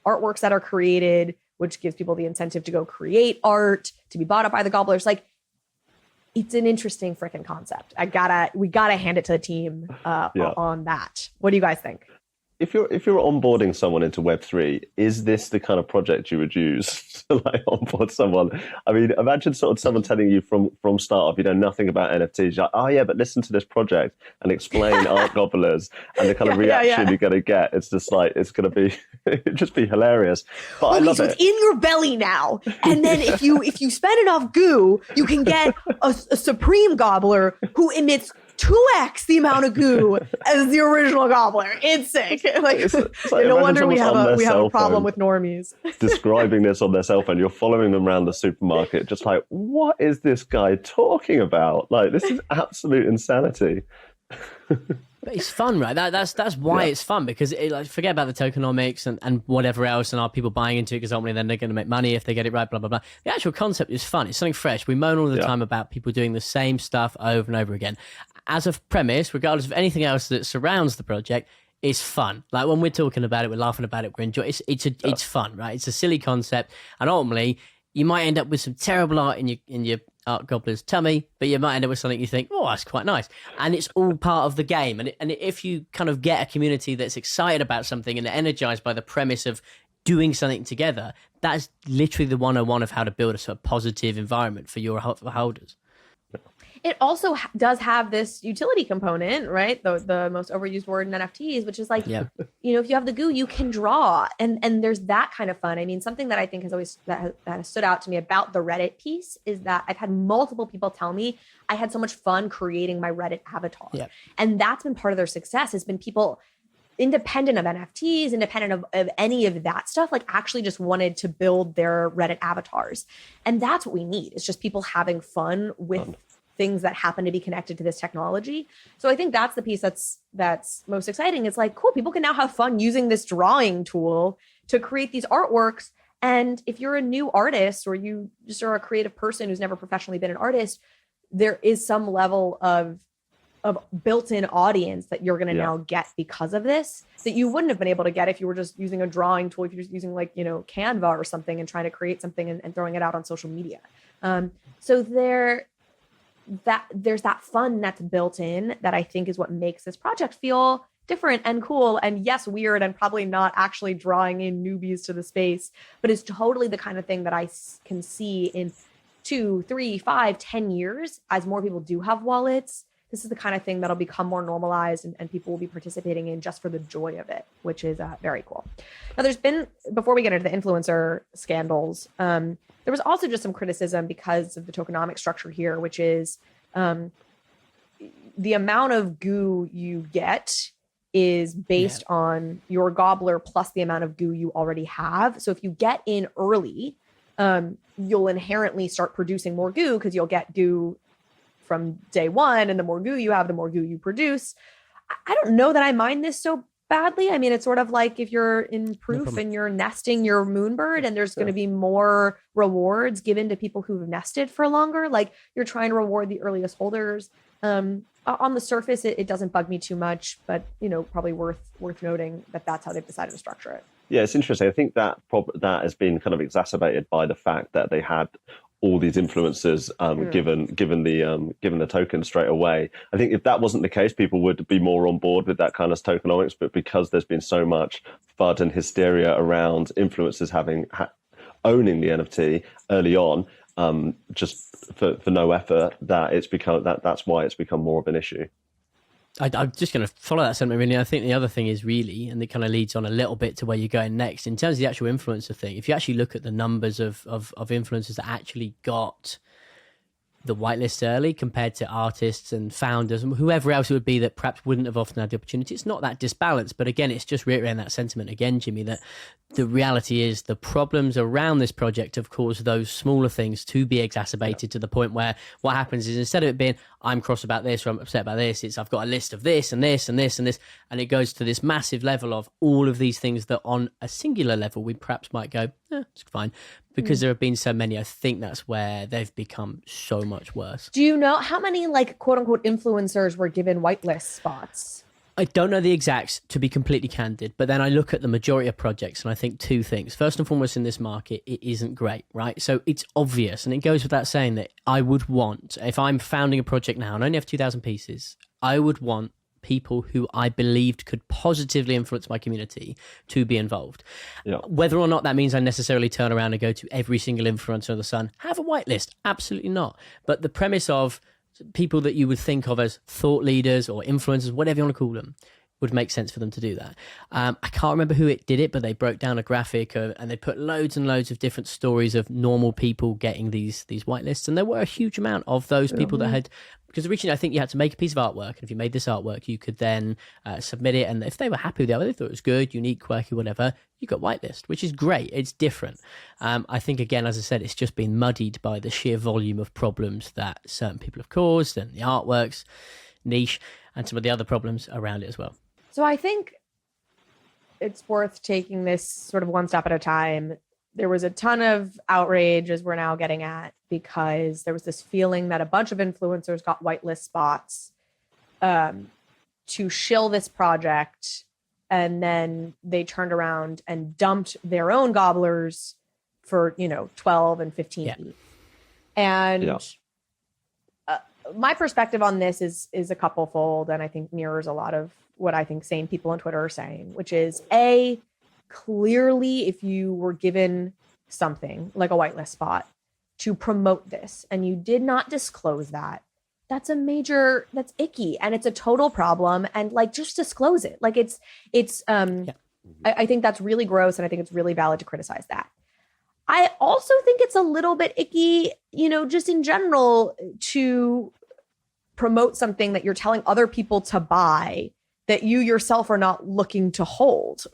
artworks that are created, which gives people the incentive to go create art, to be bought up by the gobblers. Like, it's an interesting freaking concept. We gotta hand it to the team on that. What do you guys think? If you're onboarding someone into Web3, is this the kind of project you would use to like onboard someone? I mean, imagine sort of someone telling you from startup, you know nothing about NFTs. You're like, oh yeah, but listen to this project and explain art gobblers and the kind of reaction you're gonna get. It's just like it's gonna be it'd just be hilarious. But I love it. It's in your belly now, and then if you spend enough goo, you can get a supreme gobbler who emits 2x the amount of goo as the original gobbler. It's sick. Like no wonder we have a problem with normies. Describing this on their cell phone, you're following them around the supermarket, just like, what is this guy talking about? Like, this is absolute insanity. But it's fun, right? That's why it's fun, because forget about the tokenomics and whatever else, and are people buying into it because ultimately then they're going to make money if they get it right, blah, blah, blah. The actual concept is fun. It's something fresh. We moan all the time about people doing the same stuff over and over again. As a premise, regardless of anything else that surrounds the project, it's fun. Like when we're talking about it, we're laughing about it, we're enjoying it. It's fun, right? It's a silly concept, and ultimately you might end up with some terrible art in your art gobbler's tummy, but you might end up with something you think, oh, that's quite nice. And it's all part of the game. And if you kind of get a community that's excited about something and energized by the premise of doing something together, that's literally the 101 of how to build a sort of positive environment for your holders. It also does have this utility component, right? The most overused word in NFTs, which is like, you know, if you have the goo, you can draw, and there's that kind of fun. I mean, something that I think has always that has stood out to me about the Reddit piece is that I've had multiple people tell me I had so much fun creating my Reddit avatar, and that's been part of their success. Has been people independent of NFTs, independent of any of that stuff, like actually just wanted to build their Reddit avatars, and that's what we need. It's just people having fun with things that happen to be connected to this technology. So I think that's the piece that's most exciting. It's like, cool, people can now have fun using this drawing tool to create these artworks. And if you're a new artist, or you just are a creative person who's never professionally been an artist, there is some level of built-in audience that you're going to now get because of this, that you wouldn't have been able to get if you were just using a drawing tool, if you're just using like, you know, Canva or something and trying to create something and throwing it out on social media. So there's that fun that's built in that I think is what makes this project feel different and cool, and yes, weird, and probably not actually drawing in newbies to the space, but it's totally the kind of thing that I can see in 2, 3, 5, 10 years as more people do have wallets. This is the kind of thing that'll become more normalized and people will be participating in just for the joy of it, which is very cool. Now, there's been, before we get into the influencer scandals, there was also just some criticism because of the tokenomic structure here, which is the amount of goo you get is based on your gobbler plus the amount of goo you already have. So if you get in early, you'll inherently start producing more goo because you'll get goo from day one, and the more goo you have, the more goo you produce. I don't know that I mind this so badly. I mean, it's sort of like if you're in proof and you're nesting your moonbird, and there's going to be more rewards given to people who've nested for longer. Like, you're trying to reward the earliest holders. On the surface, it doesn't bug me too much, but you know, probably worth noting that that's how they've decided to structure it. Yeah, it's interesting. I think that has been kind of exacerbated by the fact that they had all these influencers given the token straight away. I think if that wasn't the case, people would be more on board with that kind of tokenomics. But because there's been so much FUD and hysteria around influencers owning the NFT early on, just for no effort, that's why it's become more of an issue. I'm just going to follow that sentiment, really. I think the other thing is really, and it kind of leads on a little bit to where you're going next, in terms of the actual influencer thing, if you actually look at the numbers of influencers that actually got the whitelist early compared to artists and founders and whoever else it would be that perhaps wouldn't have often had the opportunity, it's not that disbalanced. But again, it's just reiterating that sentiment again, Jimmy, that the reality is the problems around this project have caused those smaller things to be exacerbated to the point where what happens is, instead of it being, I'm cross about this or I'm upset about this, it's I've got a list of this and this and this and this, and it goes to this massive level of all of these things that on a singular level we perhaps might go, it's fine. Because there have been so many, I think that's where they've become so much worse. Do you know how many, like, quote unquote influencers were given whitelist spots? I don't know the exacts, to be completely candid, but then I look at the majority of projects and I think two things. First and foremost, in this market, it isn't great, right? So it's obvious, and it goes without saying that I would want, if I'm founding a project now and I only have 2,000 pieces, I would want people who I believed could positively influence my community to be involved. Yeah. Whether or not that means I necessarily turn around and go to every single influencer under the sun, have a whitelist, absolutely not. But the premise of people that you would think of as thought leaders or influencers, whatever you want to call them, would make sense for them to do that. I can't remember who it did it, but they broke down a graphic and they put loads and loads of different stories of normal people getting these whitelists. And there were a huge amount of those people that had, because originally I think you had to make a piece of artwork. And if you made this artwork, you could then submit it. And if they were happy with it, they thought it was good, unique, quirky, whatever, you got whitelist, which is great. It's different. I think, again, as I said, it's just been muddied by the sheer volume of problems that certain people have caused and the artworks niche and some of the other problems around it as well. So I think it's worth taking this sort of one step at a time. There was a ton of outrage, as we're now getting at, because there was this feeling that a bunch of influencers got whitelist spots to shill this project. And then they turned around and dumped their own gobblers for, 12 and 15 each. And my perspective on this is a couple fold, and I think mirrors a lot of what I think sane people on Twitter are saying, which is clearly if you were given something like a whitelist spot to promote this and you did not disclose that, that's icky and it's a total problem. And just disclose it. I think that's really gross. And I think it's really valid to criticize that. I also think it's a little bit icky, just in general, to promote something that you're telling other people to buy that you yourself are not looking to hold,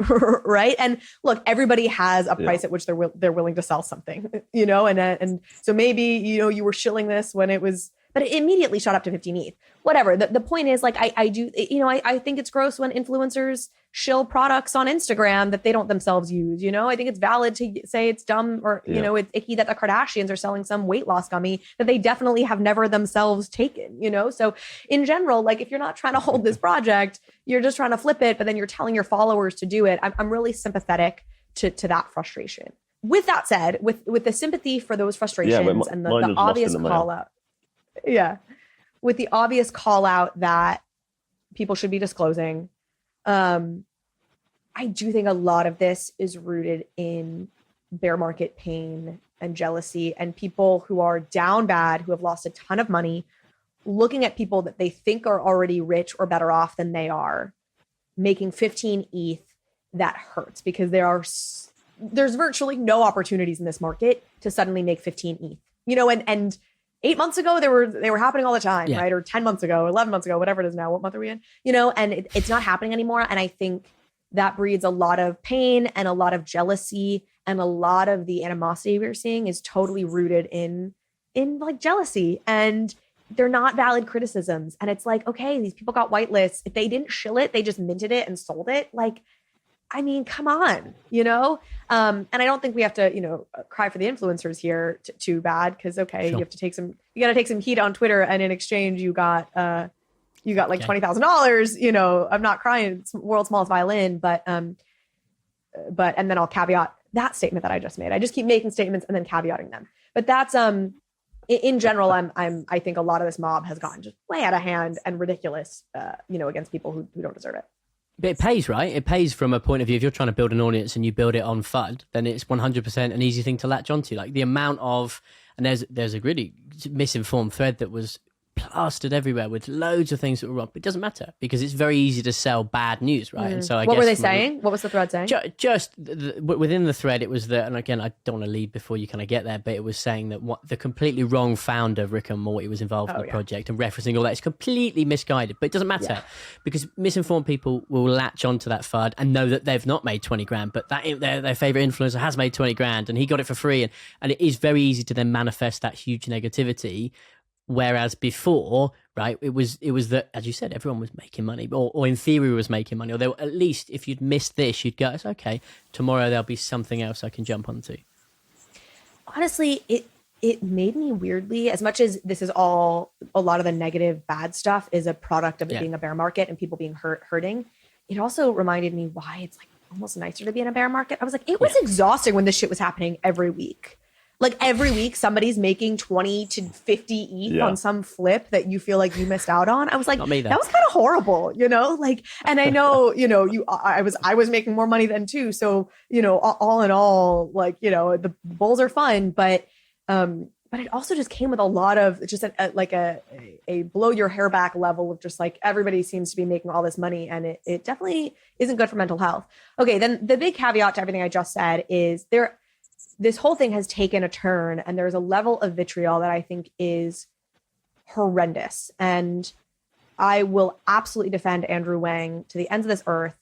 right? And look, everybody has a price at which they're willing to sell something, and so maybe, you were shilling this when it was, but it immediately shot up to 15 ETH. Whatever. The point is, I think it's gross when influencers shill products on Instagram that they don't themselves use. I think it's valid to say it's dumb or, it's icky that the Kardashians are selling some weight loss gummy that they definitely have never themselves taken, So in general, if you're not trying to hold this project, you're just trying to flip it, but then you're telling your followers to do it. I'm really sympathetic to that frustration. With that said, with the sympathy for those frustrations and the obvious call out. Yeah. With the obvious call out that people should be disclosing. I do think a lot of this is rooted in bear market pain and jealousy and people who are down bad, who have lost a ton of money, looking at people that they think are already rich or better off than they are, making 15 ETH. That hurts because there's virtually no opportunities in this market to suddenly make 15 ETH, and 8 months ago, they were happening all the time, right? Or 10 months ago, 11 months ago, whatever it is now. What month are we in? And it's not happening anymore. And I think that breeds a lot of pain and a lot of jealousy, and a lot of the animosity we're seeing is totally rooted in jealousy, and they're not valid criticisms. And it's okay, these people got whitelists. If they didn't shill it, they just minted it and sold it. Come on, and I don't think we have to, cry for the influencers here too bad. Cause sure. You got to take some heat on Twitter, and in exchange you got $20,000, I'm not crying. It's world's smallest violin, but, and then I'll caveat that statement that I just made. I just keep making statements and then caveating them. But that's, in general, I think a lot of this mob has gotten just way out of hand and ridiculous, against people who don't deserve it. But it pays, right? It pays from a point of view. If you're trying to build an audience and you build it on FUD, then it's 100% an easy thing to latch onto. Like the amount of, and there's a really misinformed thread that was plastered everywhere with loads of things that were wrong. But it doesn't matter because it's very easy to sell bad news, right? And so I what guess were they saying? What was the thread saying? Just within the thread, it was that, and again, I don't want to lead before you kind of get there, but it was saying that the completely wrong founder of Rick and Morty was involved in the project and referencing all that. It's completely misguided, but it doesn't matter because misinformed people will latch onto that FUD and know that they've not made 20 grand, but that their favorite influencer has made 20 grand and he got it for free. And it is very easy to then manifest that huge negativity. Whereas before, right, it was that, as you said, everyone was making money, or in theory was making money, or they were, at least if you'd missed this, you'd go, it's okay, tomorrow there'll be something else I can jump onto. Honestly, it made me weirdly, as much as this is all, a lot of the negative, bad stuff is a product of it being a bear market and people being hurting. It also reminded me why it's like almost nicer to be in a bear market. I was like, it was exhausting when this shit was happening every week. Like every week, somebody's making 20 to 50 ETH on some flip that you feel like you missed out on. I was like, that was kind of horrible, you know? Like, and I know, you know, I was making more money then too. So, you know, all in all, like, you know, the bulls are fun, but it also just came with a lot of just a blow your hair back level of just like everybody seems to be making all this money, and it definitely isn't good for mental health. Okay, then the big caveat to everything I just said is this whole thing has taken a turn, and there's a level of vitriol that I think is horrendous. And I will absolutely defend Andrew Wang to the ends of this earth.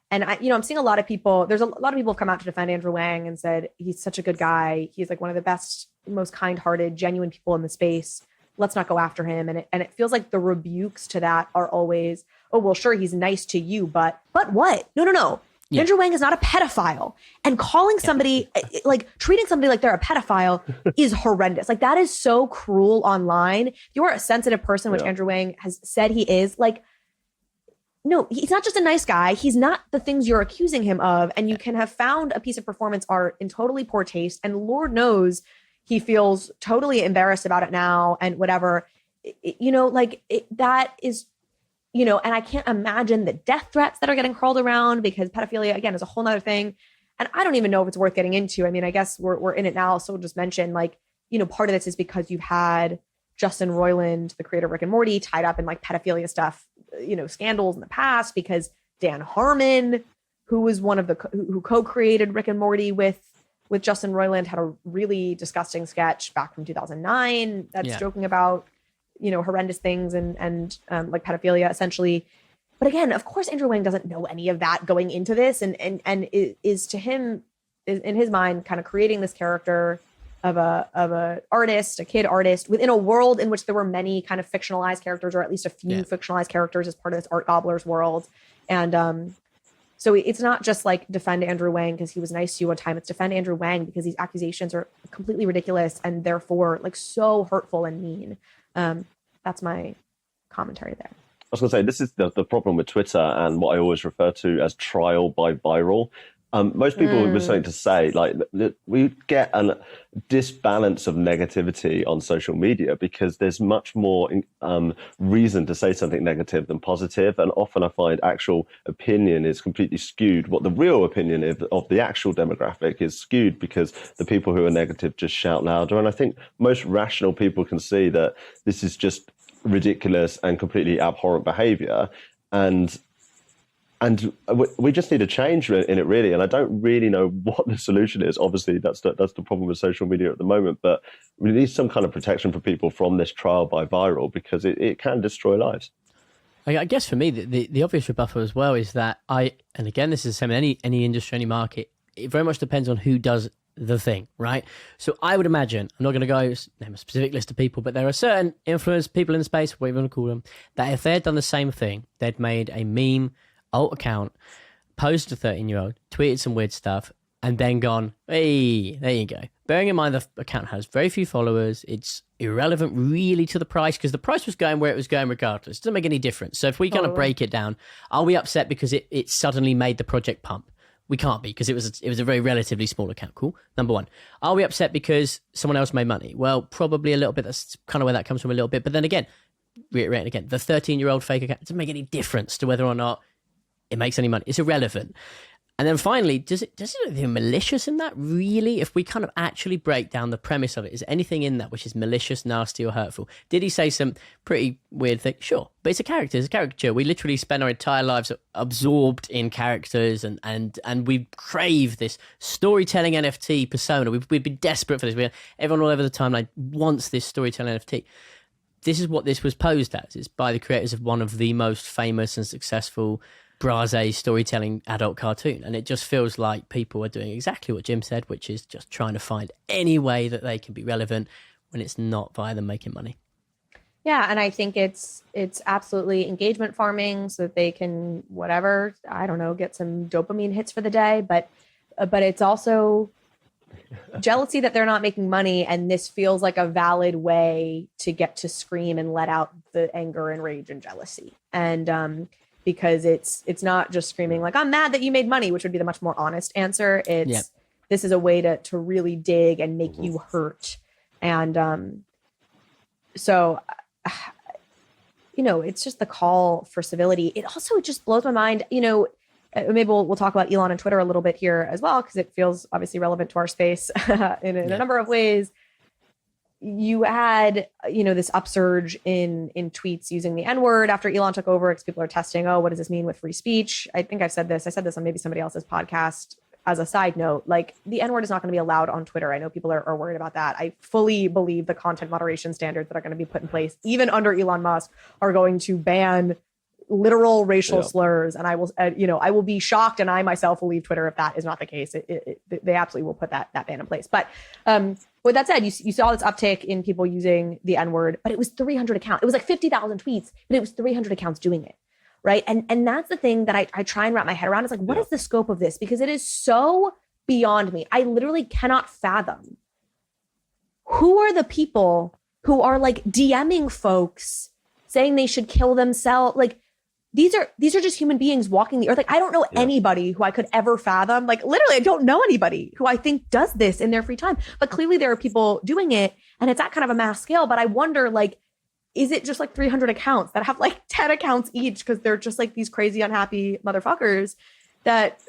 And I'm seeing a lot of people, there's a lot of people have come out to defend Andrew Wang and said, he's such a good guy. He's like one of the best, most kind-hearted, genuine people in the space. Let's not go after him. And it feels like the rebukes to that are always, oh, well, sure, he's nice to you, but what? No. Yeah. Andrew Wang is not a pedophile, and calling somebody like treating somebody like they're a pedophile is horrendous. Like that is so cruel online. If you're a sensitive person, which Andrew Wang has said he is, like, no, he's not just a nice guy. He's not the things you're accusing him of. And you can have found a piece of performance art in totally poor taste. And Lord knows he feels totally embarrassed about it now and whatever, that is, and I can't imagine the death threats that are getting curled around because pedophilia, again, is a whole nother thing. And I don't even know if it's worth getting into. I mean, I guess we're in it now. So we'll just mention, like, part of this is because you've had Justin Roiland, the creator of Rick and Morty, tied up in like pedophilia stuff, scandals in the past, because Dan Harmon, who was one of who co-created Rick and Morty with Justin Roiland, had a really disgusting sketch back from 2009 that's joking about horrendous things and like pedophilia essentially. But again, of course, Andrew Wang doesn't know any of that going into this, and is to him, is in his mind, kind of creating this character of a artist, a kid artist, within a world in which there were many kind of fictionalized characters, or at least a few fictionalized characters as part of this art Gobblers world. And so it's not just like defend Andrew Wang because he was nice to you one time. It's defend Andrew Wang because these accusations are completely ridiculous and therefore like so hurtful and mean. That's my commentary there. I was going to say, this is the problem with Twitter and what I always refer to as trial by viral. Most people were something to say, like we get a disbalance of negativity on social media because there's much more reason to say something negative than positive. And often I find actual opinion is completely skewed. What the real opinion is of the actual demographic is skewed because the people who are negative just shout louder. And I think most rational people can see that this is just ridiculous and completely abhorrent behavior. And we just need a change in it, really. And I don't really know what the solution is. Obviously, that's the problem with social media at the moment. But we need some kind of protection for people from this trial by viral because it can destroy lives. I guess for me, the obvious rebuttal as well is that and again, this is the same in any industry, any market, it very much depends on who does the thing, right? So I would imagine, I'm not going to go name a specific list of people, but there are certain influencers, people in the space, whatever you want to call them, that if they had done the same thing, they'd made a meme alt account, posted a 13-year-old, tweeted some weird stuff, and then gone, hey, there you go. Bearing in mind the account has very few followers, it's irrelevant really to the price because the price was going where it was going regardless. It doesn't make any difference. So if we kind of break it down, are we upset because it suddenly made the project pump? We can't be because it was a very relatively small account. Cool. Number one. Are we upset because someone else made money? Well, probably a little bit. That's kind of where that comes from a little bit. But then again, reiterating again, the 13-year-old fake account doesn't make any difference to whether or not it makes any money. It's irrelevant. And then finally, does it anything malicious in that, really? If we kind of actually break down the premise of it, is there anything in that which is malicious, nasty, or hurtful? Did he say some pretty weird thing? Sure. But it's a character, it's a caricature. We literally spend our entire lives absorbed in characters, and we crave this storytelling NFT persona. We've been desperate for this. Everyone all over the timeline wants this storytelling NFT. This is what this was posed as. It's by the creators of one of the most famous and successful Braze storytelling adult cartoon, and it just feels like people are doing exactly what Jim said, which is just trying to find any way that they can be relevant when it's not via them making money. Yeah, and I think it's absolutely engagement farming so that they can whatever, I don't know, get some dopamine hits for the day, but it's also jealousy that they're not making money, and this feels like a valid way to get to scream and let out the anger and rage and jealousy. And because it's not just screaming like, I'm mad that you made money, which would be the much more honest answer. It's This is a way to really dig and make you hurt. And so, it's just the call for civility. It also just blows my mind, maybe we'll talk about Elon and Twitter a little bit here as well, because it feels obviously relevant to our space in a number of ways. You had, this upsurge in tweets using the N-word after Elon took over, because people are testing, what does this mean with free speech? I think I said this on maybe somebody else's podcast as a side note, like the N-word is not going to be allowed on Twitter. I know people are worried about that. I fully believe the content moderation standards that are going to be put in place, even under Elon Musk, are going to ban literal racial slurs. And I will be shocked, and I myself will leave Twitter if that is not the case. They absolutely will put that ban in place. But with that said, you saw this uptick in people using the N-word, but it was 300 accounts. It was like 50,000 tweets, but it was 300 accounts doing it, right? And that's the thing that I try and wrap my head around. Is like, what is the scope of this? Because it is so beyond me. I literally cannot fathom who are the people who are like DMing folks saying they should kill themselves. Like, these are just human beings walking the earth. Like, I don't know anybody who I could ever fathom. Like, literally, I don't know anybody who I think does this in their free time. But clearly there are people doing it, and it's at kind of a mass scale. But I wonder, like, is it just like 300 accounts that have like 10 accounts each, because they're just like these crazy, unhappy motherfuckers that,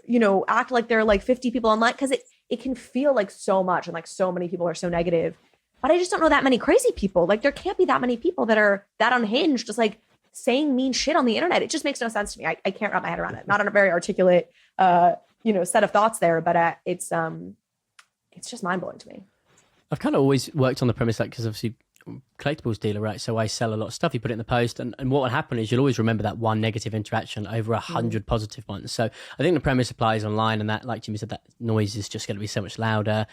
act like they're like 50 people online? Because it can feel like so much, and like so many people are so negative. But I just don't know that many crazy people. Like, there can't be that many people that are that unhinged, just like saying mean shit on the internet. It just makes no sense to me. I can't wrap my head around it. Not on a very articulate, set of thoughts there, but it's just mind blowing to me. I've kind of always worked on the premise that, because obviously collectibles dealer, right? So I sell a lot of stuff. You put it in the post, and what will happen is you'll always remember that one negative interaction over 100 positive ones. So I think the premise applies online, and that, like Jimmy said, that noise is just going to be so much louder.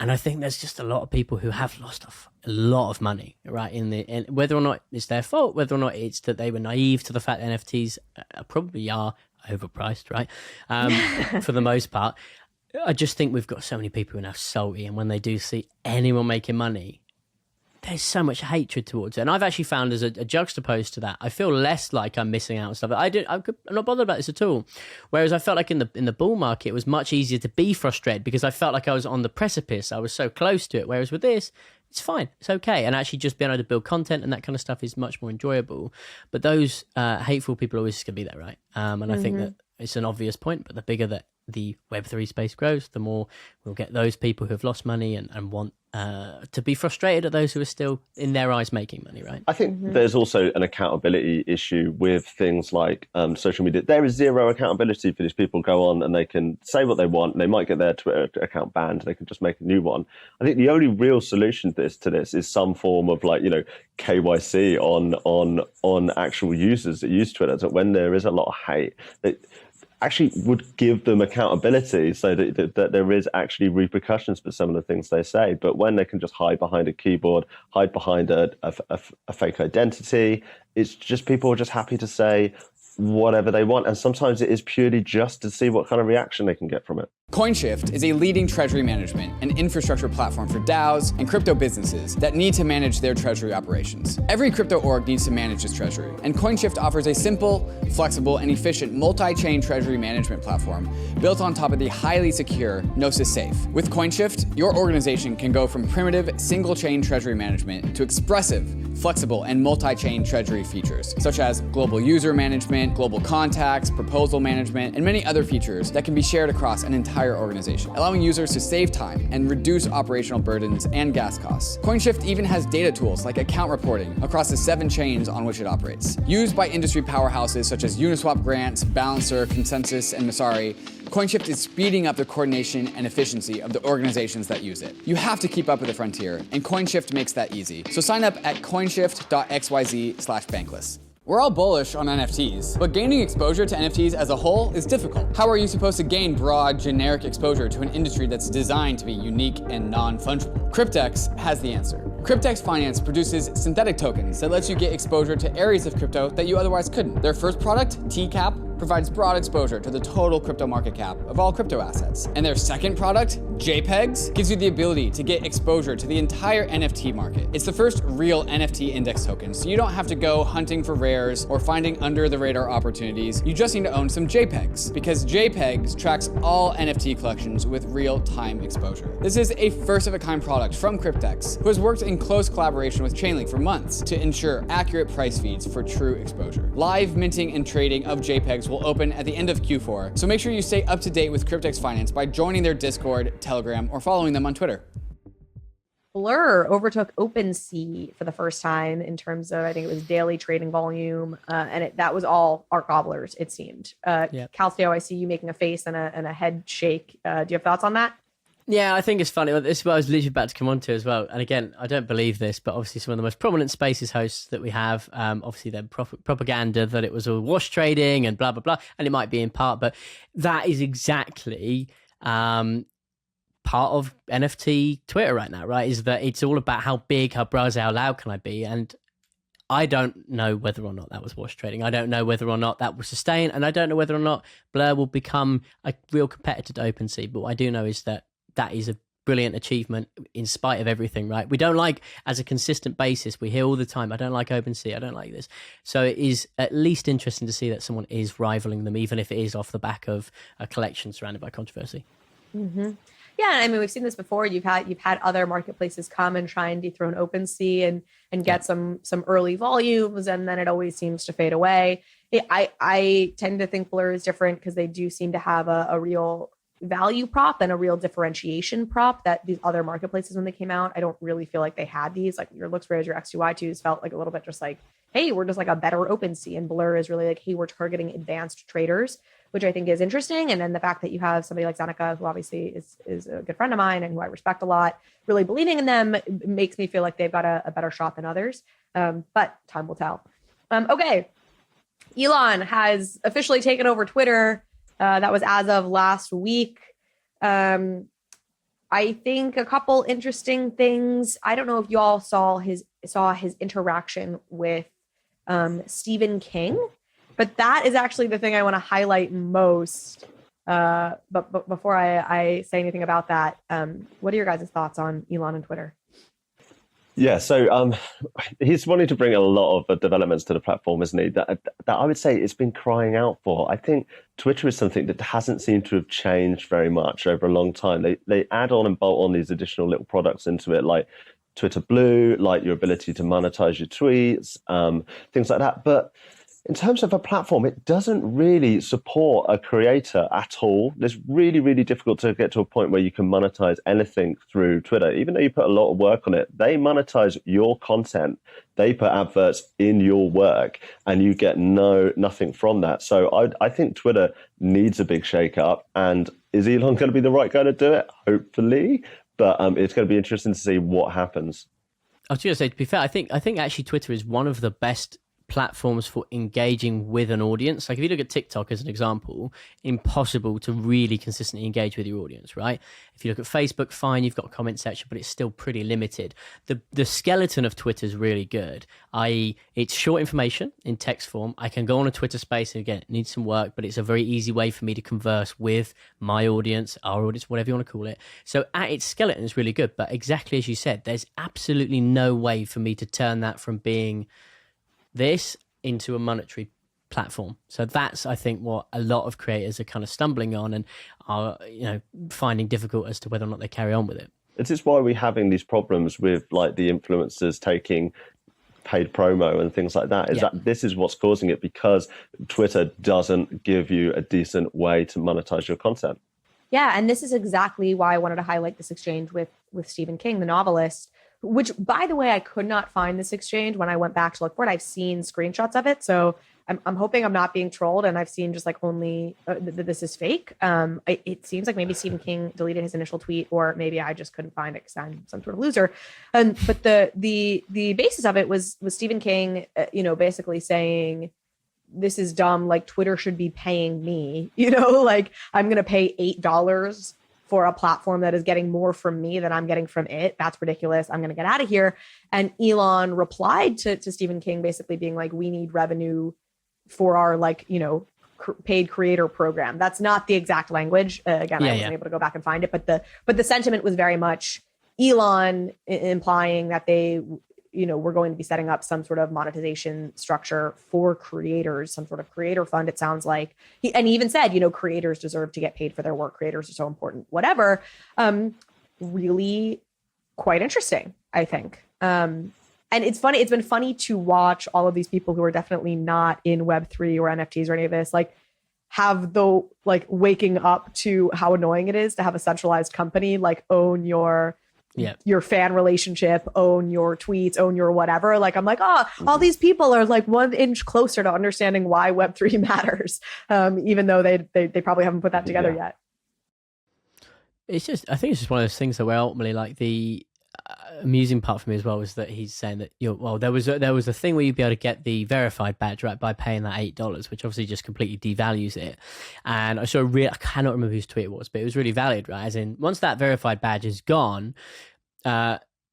And I think there's just a lot of people who have lost a lot of money, right? And whether or not it's their fault, whether or not it's that they were naive to the fact that NFTs probably are overpriced, right? For the most part. I just think we've got so many people who are now salty, and when they do see anyone making money, there's so much hatred towards it. And I've actually found, as a juxtapose to that, I feel less like I'm missing out on stuff. I'm not bothered about this at all. Whereas I felt like in the bull market, it was much easier to be frustrated, because I felt like I was on the precipice. I was so close to it. Whereas with this, it's fine. It's okay. And actually just being able to build content and that kind of stuff is much more enjoyable. But those hateful people are always going to be there, right? And I think that it's an obvious point, but the bigger that the Web3 space grows, the more we'll get those people who have lost money and want to be frustrated at those who are still, in their eyes, making money, right? I think there's also an accountability issue with things like social media. There is zero accountability for these people. Go on and they can say what they want. They might get their Twitter account banned. They can just make a new one. I think the only real solution to this is some form of KYC on actual users that use Twitter. So when there is a lot of hate, that actually would give them accountability, so that there is actually repercussions for some of the things they say. But when they can just hide behind a keyboard, hide behind a fake identity, it's just people are just happy to say whatever they want. And sometimes it is purely just to see what kind of reaction they can get from it. COINSHIFT is a leading treasury management and infrastructure platform for DAOs and crypto businesses that need to manage their treasury operations. Every crypto org needs to manage its treasury, and COINSHIFT offers a simple, flexible, and efficient multi-chain treasury management platform built on top of the highly secure Gnosis Safe. With COINSHIFT, your organization can go from primitive single-chain treasury management to expressive, flexible, and multi-chain treasury features, such as global user management, global contacts, proposal management, and many other features that can be shared across an entire organization, allowing users to save time and reduce operational burdens and gas costs. COINSHIFT even has data tools like account reporting across the 7 chains on which it operates. Used by industry powerhouses such as Uniswap Grants, Balancer, Consensus, and Masari, COINSHIFT is speeding up the coordination and efficiency of the organizations that use it. You have to keep up with the frontier, and COINSHIFT makes that easy. So sign up at coinshift.xyz/bankless. We're all bullish on NFTs, but gaining exposure to NFTs as a whole is difficult. How are you supposed to gain broad, generic exposure to an industry that's designed to be unique and non-fungible? CRYPTEX has the answer. CRYPTEX Finance produces synthetic tokens that lets you get exposure to areas of crypto that you otherwise couldn't. Their first product, TCAP, provides broad exposure to the total crypto market cap of all crypto assets. And their second product, JPEGZ, gives you the ability to get exposure to the entire NFT market. It's the first real NFT index token, so you don't have to go hunting for rares or finding under the radar opportunities. You just need to own some JPEGs, because JPEGZ tracks all NFT collections with real-time exposure. This is a first-of-a-kind product from CRYPTEX, who has worked in close collaboration with Chainlink for months to ensure accurate price feeds for true exposure. Live minting and trading of JPEGs will open at the end of Q4, so make sure you stay up to date with CRYPTEX Finance by joining their Discord, Telegram, or following them on Twitter. Blur overtook OpenSea for the first time in terms of, I think it was daily trading volume, and that was all art gobblers, it seemed. Calcio, I see you making a face and a head shake. Do you have thoughts on that? Yeah, I think it's funny. This is what I was literally about to come on to as well. And again, I don't believe this, but obviously some of the most prominent Spaces hosts that we have, obviously their propaganda that it was all wash trading and blah, blah, blah. And it might be in part, but that is exactly part of NFT Twitter right now, right? Is that it's all about how big, how browser, how loud can I be? And I don't know whether or not that was wash trading. I don't know whether or not that will sustain. And I don't know whether or not Blur will become a real competitor to OpenSea. But what I do know is that is a brilliant achievement in spite of everything, right? We don't like, as a consistent basis, we hear all the time, I don't like OpenSea, I don't like this. So it is at least interesting to see that someone is rivaling them, even if it is off the back of a collection surrounded by controversy. Mm-hmm. Yeah, I mean, we've seen this before. You've had other marketplaces come and try and dethrone OpenSea and get some early volumes, and then it always seems to fade away. I tend to think Blur is different because they do seem to have a real value prop and a real differentiation prop that these other marketplaces, when they came out, I don't really feel like they had these. Like your Looks Rares, your X2Y2s felt like a little bit just like, hey, we're just like a better OpenSea, and Blur is really like, hey, we're targeting advanced traders, which I think is interesting. And then the fact that you have somebody like Zeneca, who obviously is a good friend of mine and who I respect a lot, really believing in them makes me feel like they've got a better shot than others. But time will tell. Okay. Elon has officially taken over Twitter. That was as of last week. I think a couple interesting things. I don't know if you all saw his interaction with Stephen King, but that is actually the thing I want to highlight most. But before I say anything about that, what are your guys' thoughts on Elon and Twitter? Yeah, so he's wanting to bring a lot of developments to the platform, isn't he? That I would say it's been crying out for. I think Twitter is something that hasn't seemed to have changed very much over a long time. They add on and bolt on these additional little products into it, like Twitter Blue, like your ability to monetize your tweets, things like that. But in terms of a platform, it doesn't really support a creator at all. It's really, really difficult to get to a point where you can monetize anything through Twitter. Even though you put a lot of work on it, they monetize your content. They put adverts in your work and you get nothing from that. So I think Twitter needs a big shake-up. And is Elon going to be the right guy to do it? Hopefully. But it's going to be interesting to see what happens. I was going to say, to be fair, I think actually Twitter is one of the best platforms for engaging with an audience. Like if you look at TikTok as an example, impossible to really consistently engage with your audience, right? If you look at Facebook, fine, you've got a comment section, but it's still pretty limited. The skeleton of Twitter is really good, i.e. it's short information in text form. I can go on a Twitter space, and again, it needs some work, but it's a very easy way for me to converse with my audience, our audience, whatever you want to call it. So at its skeleton is really good, but exactly as you said, there's absolutely no way for me to turn that from being this into a monetary platform. So that's, I think, what a lot of creators are kind of stumbling on and are, finding difficult as to whether or not they carry on with it. It is why we're having these problems with like the influencers taking paid promo and things like that. That this is what's causing it, because Twitter doesn't give you a decent way to monetize your content. Yeah, and this is exactly why I wanted to highlight this exchange with Stephen King, the novelist, which, by the way, I could not find this exchange when I went back to look for it. I've seen screenshots of it, so I'm hoping I'm not being trolled, and I've seen just like only this is fake. It seems like maybe Stephen King deleted his initial tweet, or maybe I just couldn't find it because I'm some sort of loser. But the basis of it was Stephen King, basically saying, this is dumb. Like, Twitter should be paying me, like I'm going to pay $8 for a platform that is getting more from me than I'm getting from it. That's ridiculous. I'm going to get out of here. And Elon replied to Stephen King, basically being like, we need revenue for our paid creator program. That's not the exact language. Again, I wasn't able to go back and find it, but the sentiment was very much Elon implying that they, we're going to be setting up some sort of monetization structure for creators, some sort of creator fund. It sounds like he even said, creators deserve to get paid for their work. Creators are so important, whatever. Really quite interesting, I think. And it's funny. It's been funny to watch all of these people who are definitely not in Web3 or NFTs or any of this, have waking up to how annoying it is to have a centralized company, own your fan relationship, own your tweets, own your whatever. I'm like, all these people are 1 inch closer to understanding why Web3 matters, even though they probably haven't put that together yet. I think it's just one of those things that where ultimately the amusing part for me as well was that he's saying that there was a thing where you'd be able to get the verified badge, right, by paying that $8, which obviously just completely devalues it. And I I cannot remember whose tweet it was, but it was really valid, right? As in, once that verified badge is gone,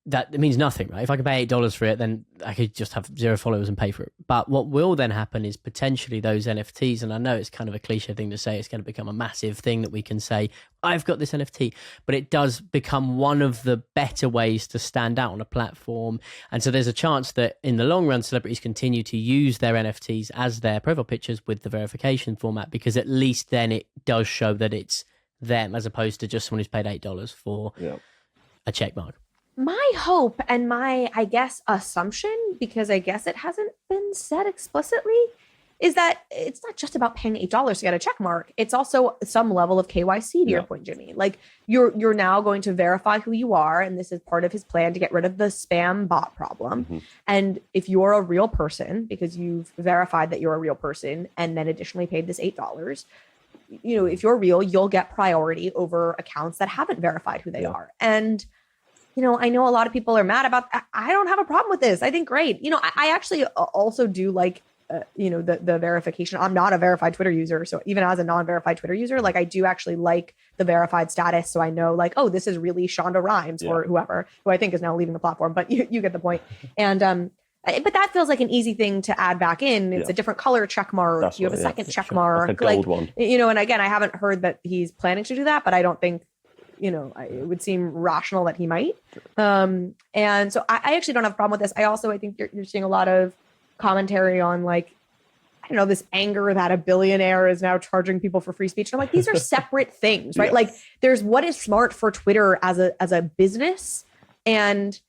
that it means nothing, right? If I can pay $8 for it, then I could just have 0 followers and pay for it. But what will then happen is potentially those NFTs, and I know it's kind of a cliche thing to say, it's going to become a massive thing that we can say, I've got this NFT, but it does become one of the better ways to stand out on a platform. And so there's a chance that in the long run, celebrities continue to use their NFTs as their profile pictures with the verification format, because at least then it does show that it's them as opposed to just someone who's paid $8 for a check mark. My hope and my, I guess, assumption, because I guess it hasn't been said explicitly, is that it's not just about paying $8 to get a check mark. It's also some level of KYC, to your point, Jimmy. You're now going to verify who you are, and this is part of his plan to get rid of the spam bot problem. Mm-hmm. And if you're a real person, because you've verified that you're a real person, and then additionally paid this $8, if you're real, you'll get priority over accounts that haven't verified who they are. And I know a lot of people are mad about that. I don't have a problem with this. I think great. I actually also do like, the verification. I'm not a verified Twitter user. So even as a non-verified Twitter user, I do actually like the verified status. So I know this is really Shonda Rhimes or whoever, who I think is now leaving the platform, but you get the point. And, but that feels like an easy thing to add back in. It's a different color check mark. That's you have a second check mark. Like a gold one. And again, I haven't heard that he's planning to do that, but I don't think, it would seem rational that he might. And so I actually don't have a problem with this. I think you're seeing a lot of commentary on this anger that a billionaire is now charging people for free speech. And I'm like, these are separate things, right? Yes. There's what is smart for Twitter as a business. And,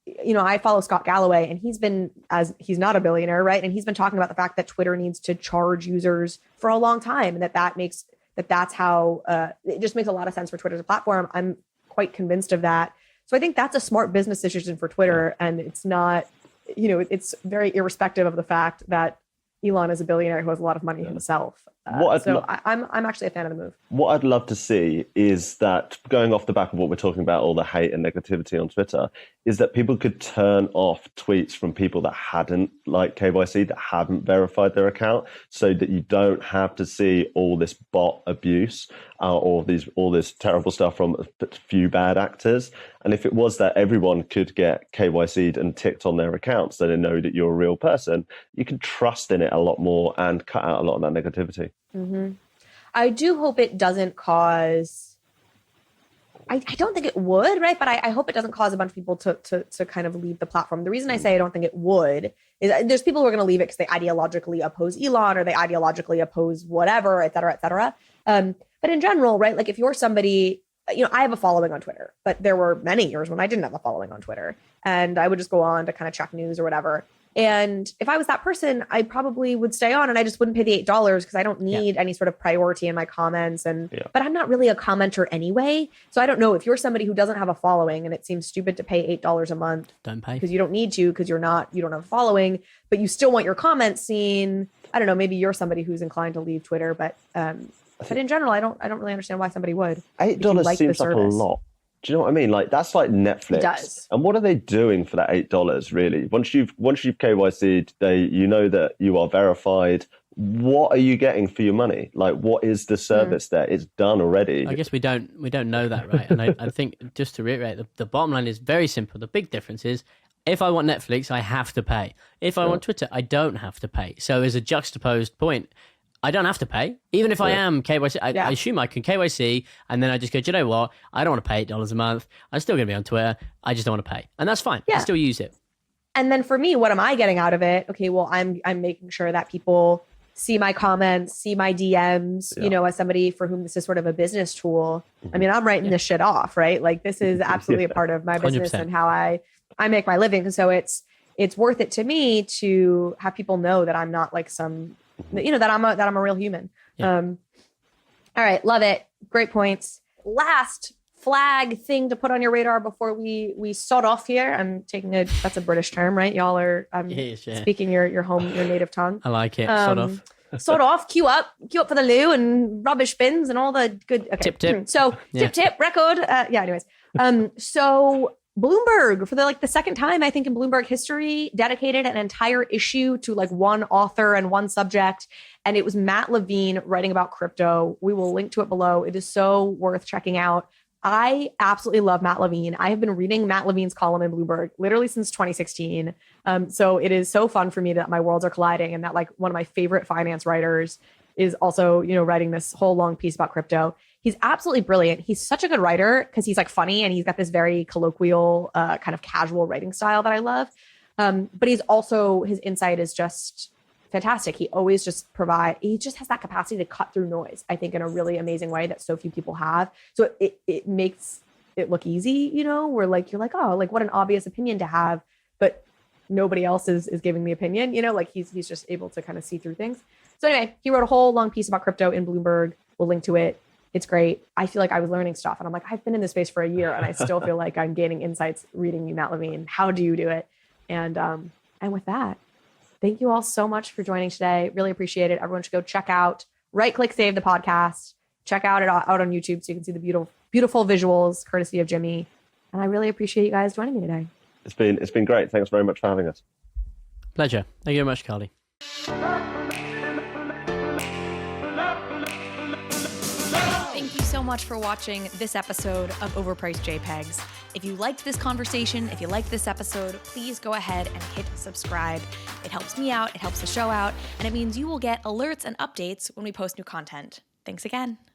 I follow Scott Galloway, and he's not a billionaire, right? And he's been talking about the fact that Twitter needs to charge users for a long time, and that's how it just makes a lot of sense for Twitter as a platform. I'm quite convinced of that. So I think that's a smart business decision for Twitter. And it's not, it's very irrespective of the fact that Elon is a billionaire who has a lot of money himself. I'm actually a fan of the move. What I'd love to see is that, going off the back of what we're talking about, all the hate and negativity on Twitter, is that people could turn off tweets from people that hadn't like KYC, that haven't verified their account, so that you don't have to see all this bot abuse or all this terrible stuff from a few bad actors. And if it was that everyone could get KYC'd and ticked on their accounts, so they know that you're a real person, you can trust in it a lot more and cut out a lot of that negativity. Mm-hmm. I do hope it doesn't cause... I don't think it would, right? But I hope it doesn't cause a bunch of people to kind of leave the platform. The reason I say I don't think it would is there's people who are going to leave it because they ideologically oppose Elon or they ideologically oppose whatever, et cetera, et cetera. But in general, right? Like if you're somebody, I have a following on Twitter, but there were many years when I didn't have a following on Twitter, and I would just go on to kind of check news or whatever. And if I was that person, I probably would stay on and I just wouldn't pay the $8 because I don't need any sort of priority in my comments. But I'm not really a commenter anyway. So I don't know, if you're somebody who doesn't have a following and it seems stupid to pay $8 a month, don't pay, because you don't need to, because you don't have a following, but you still want your comments seen. I don't know, maybe you're somebody who's inclined to leave Twitter, but in general, I don't really understand why somebody would. $8 seems like a lot. Do you know what I mean? Like that's like Netflix. It does. And what are they doing for that $8 really? Once you've KYC'd, you know that you are verified. What are you getting for your money? Like what is the service there? It's done already. I guess we don't know that, right? And I think just to reiterate, the bottom line is very simple. The big difference is if I want Netflix, I have to pay. If I want Twitter, I don't have to pay. So as a juxtaposed point, I don't have to pay. Even if I am KYC, I assume I can KYC, and then I just go, do you know what? I don't want to pay $8 a month. I'm still going to be on Twitter. I just don't want to pay. And that's fine. I still use it. And then for me, what am I getting out of it? Okay, well, I'm making sure that people see my comments, see my DMs, as somebody for whom this is sort of a business tool. I mean, I'm writing this shit off, right? Like this is absolutely a part of my business 100%. and how I make my living. So it's worth it to me to have people know that I'm not like some... that I'm a real human. All right. Love it. Great points. Last flag thing to put on your radar before we sod off here. I'm taking that's a British term, right? Y'all are speaking your native tongue. I like it. Sod off. Sod off, queue up for the loo and rubbish bins and all the good. Okay. Tip. So tip record. Anyways. So Bloomberg, for the second time, I think, in Bloomberg history, dedicated an entire issue to one author and one subject. And it was Matt Levine writing about crypto. We will link to it below. It is so worth checking out. I absolutely love Matt Levine. I have been reading Matt Levine's column in Bloomberg literally since 2016. So it is so fun for me that my worlds are colliding and that one of my favorite finance writers is also, writing this whole long piece about crypto. He's absolutely brilliant. He's such a good writer because he's funny and he's got this very colloquial, kind of casual writing style that I love. But he's also, his insight is just fantastic. He always just he just has that capacity to cut through noise, I think, in a really amazing way that so few people have. So it makes it look easy, where you're like, oh, what an obvious opinion to have, but nobody else is giving the opinion, he's just able to kind of see through things. So anyway, he wrote a whole long piece about crypto in Bloomberg. We'll link to it. It's great. I feel like I was learning stuff and I'm like, I've been in this space for a year and I still feel like I'm gaining insights reading you, Matt Levine. How do you do it? And with that, thank you all so much for joining today. Really appreciate it. Everyone should go check out, right-click save the podcast, check out it out on YouTube so you can see the beautiful visuals courtesy of Jimmy. And I really appreciate you guys joining me today. It's been great. Thanks very much for having us. Pleasure. Thank you very much, Carly. Thank you so much for watching this episode of Overpriced JPEGs. If you liked this conversation, if you liked this episode, please go ahead and hit subscribe. It helps me out, it helps the show out, and it means you will get alerts and updates when we post new content. Thanks again.